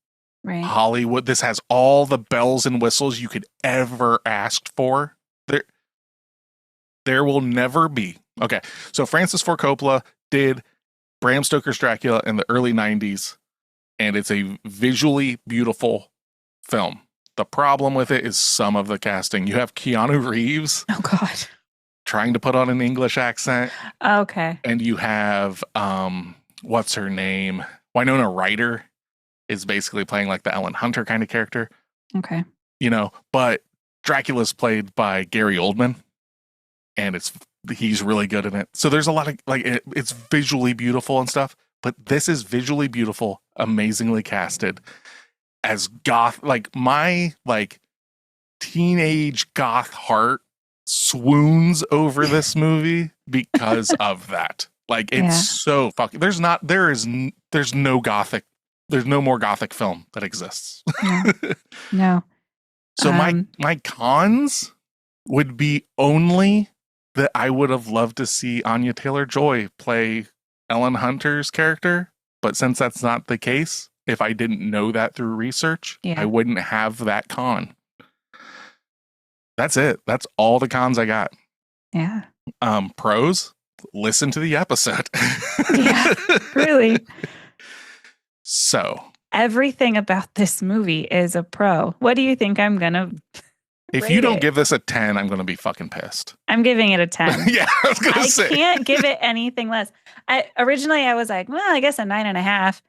Hollywood. This has all the bells and whistles you could ever ask for. There will never be. Okay, so Francis Ford Coppola did Bram Stoker's Dracula in the early 90s, and it's a visually beautiful film. The problem with it is some of the casting. You have Keanu Reeves. Oh, God. Trying to put on an English accent. Okay. And you have, what's her name? Winona Ryder is basically playing like the Ellen Hunter kind of character. Okay. You know, but Dracula's played by Gary Oldman, and he's really good in it. So there's a lot of, like, it's visually beautiful and stuff, but this is visually beautiful, amazingly casted. As goth, like my like teenage goth heart swoons over this movie because of that. Like, it's so fucking. There's no more gothic film that exists. No. So my cons would be only that I would have loved to see Anya Taylor-Joy play Ellen Hunter's character, but since that's not the case, if I didn't know that through research, I wouldn't have that con. That's it. That's all the cons I got. Yeah. Pros, listen to the episode. Yeah, really. So. Everything about this movie is a pro. What do you think I'm going to If you don't give this a 10, I'm going to be fucking pissed. I'm giving it a 10. Yeah, I was going to say. I can't give it anything less. Originally, I was like, well, I guess a 9.5.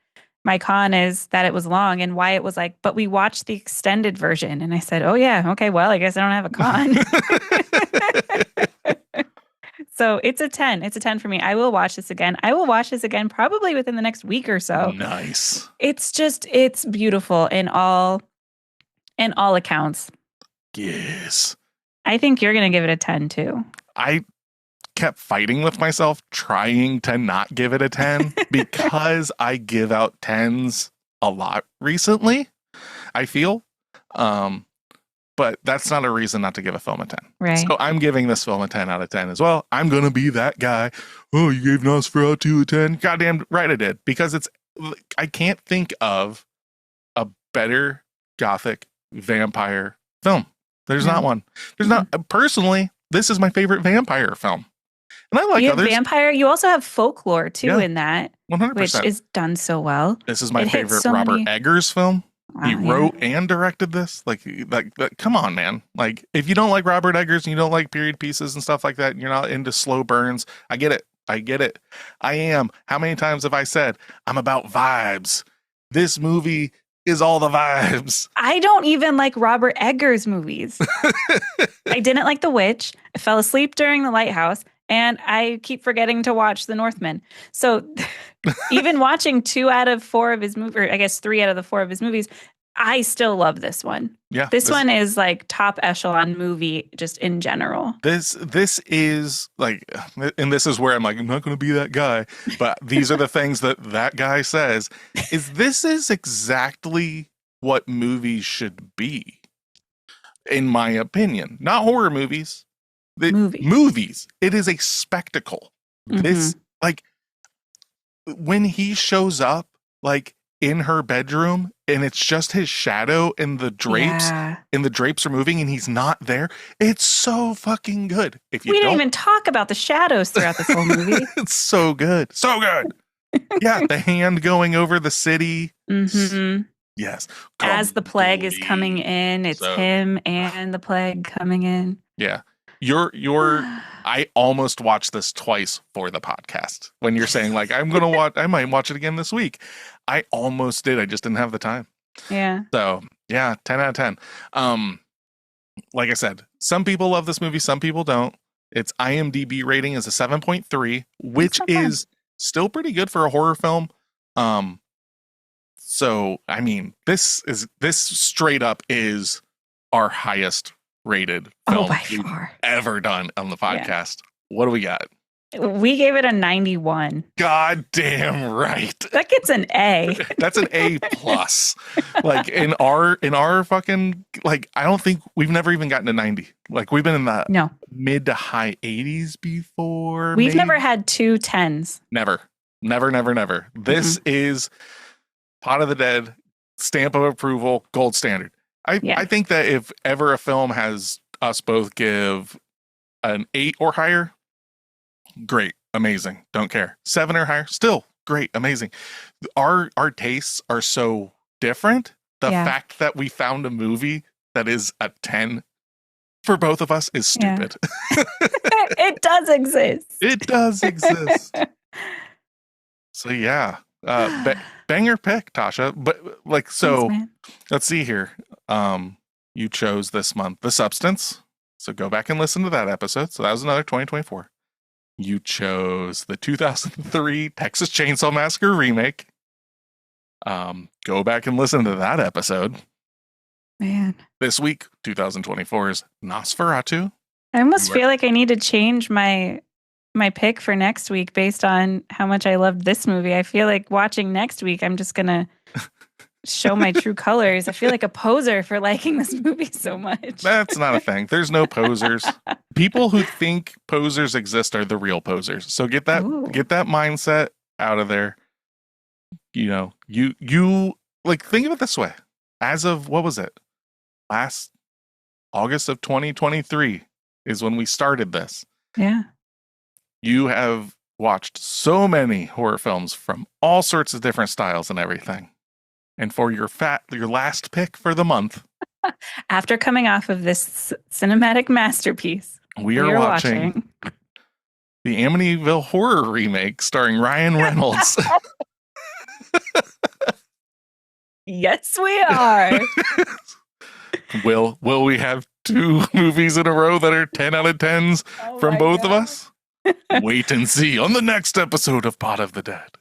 My con is that it was long, and Wyatt was like, but we watched the extended version. And I said, oh, yeah, okay, well, I guess I don't have a con. So it's a 10. It's a 10 for me. I will watch this again. I will watch this again probably within the next week or so. Nice. It's beautiful in all In all accounts. Yes. I think you're going to give it a 10 too. I kept fighting with myself, trying to not give it a 10 because I give out 10s a lot recently, I feel. But that's not a reason not to give a film a 10. Right. So I'm giving this film a 10 out of 10 as well. I'm going to be that guy. Oh, you gave Nosferatu a 10? Goddamn right I did. Because I can't think of a better gothic vampire film. There's not one. There's not. Personally, this is my favorite vampire film. And I like you have others. vampire. You also have folklore too Yeah, in that, 100%. which is done so well. This is my It hits favorite so Robert many- Eggers film. Wow, He yeah. wrote and directed this. Like, come on, man. Like, if you don't like Robert Eggers and you don't like period pieces and stuff like that, and you're not into slow burns, I get it. I am. How many times have I said I'm about vibes? This movie is all the vibes. I don't even like Robert Eggers movies. I didn't like The Witch. I fell asleep during The Lighthouse, and I keep forgetting to watch The Northman. So even watching 2 out of 4 of his movies, or I guess 3 out of the 4 of his movies, I still love this one. Yeah. This one is like top echelon movie just in general. This is like, and this is where I'm like, I'm not going to be that guy, but these are the things that guy says, this is exactly what movies should be, in my opinion. Not horror movies. Movies. It is a spectacle. This, like, when he shows up, like, in her bedroom and it's just his shadow and the drapes and the drapes are moving and he's not there. It's so fucking good. If you we didn't even talk about the shadows throughout this whole movie. It's so good. So good. Yeah. The hand going over the city. Mm-hmm. Yes. As the plague is coming in, it's him and the plague coming in. Yeah. I almost watched this twice for the podcast. When you're saying like, I might watch it again this week. I almost did. I just didn't have the time. Yeah. So yeah, 10 out of 10. Like I said, some people love this movie. Some people don't. Its IMDb rating is a 7.3, which is still pretty good for a horror film. So, I mean, this straight up is our highest rated film by we've far ever done on the podcast. Yeah. What do we got? We gave it a 91. God damn right. That gets an A. That's an A plus. Like in our fucking, like, I don't think we've never even gotten to 90. Like we've been in the mid to high 80s before. We've never had 2 10s. Never. This is Pot of the Dead, stamp of approval, gold standard. I think that if ever a film has us both give an 8 or higher, great, amazing, don't care. 7 or higher, still great, amazing. Our tastes are so different. The fact that we found a movie that is a 10 for both of us is stupid. It does exist. It does exist. So yeah, banger pick, Tasha. But like, so thanks, let's see here. You chose this month The Substance. So go back and listen to that episode. So that was another 2024. You chose the 2003 Texas Chainsaw Massacre remake. Go back and listen to that episode. Man. This week, 2024's Nosferatu. I almost feel like I need to change my pick for next week based on how much I loved this movie. I feel like watching next week, I'm just going to show my true colors. I feel like a poser for liking this movie so much. That's not a thing. There's no posers. People who think posers exist are the real posers. So get that mindset out of there. You know, you like, think of it this way. As of, what was it? Last August of 2023 is when we started this. Yeah. You have watched so many horror films from all sorts of different styles and everything. And for your last pick for the month, after coming off of this cinematic masterpiece, we are watching the Amityville Horror remake starring Ryan Reynolds. Yes, we are. Will we have 2 movies in a row that are 10 out of 10s from both of us? Wait and see on the next episode of Pot of the Dead.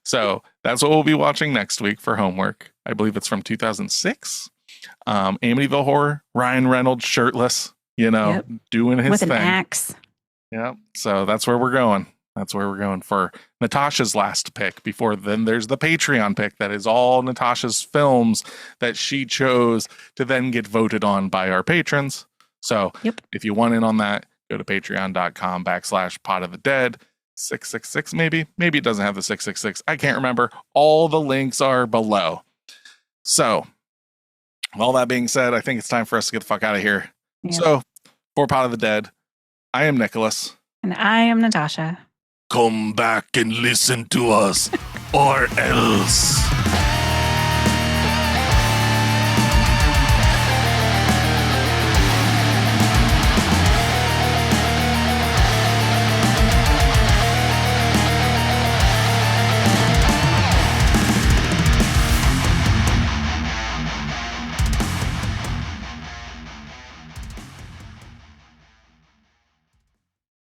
So that's what we'll be watching next week for homework. I believe it's from 2006. Amityville Horror, Ryan Reynolds shirtless, doing his with thing. an axe. Yeah. So that's where we're going. That's where we're going for Natasha's last pick. Before then, there's the Patreon pick that is all Natasha's films that she chose to then get voted on by our patrons. So if you want in on that, go to patreon.com/pot of the dead 666 maybe it doesn't have the 666. I can't remember. All the links are below. So all that being said, I think it's time for us to get the fuck out of here. Yep. So for Pot of the Dead, I am Nicholas. And I am Natasha. Come back and listen to us, or else.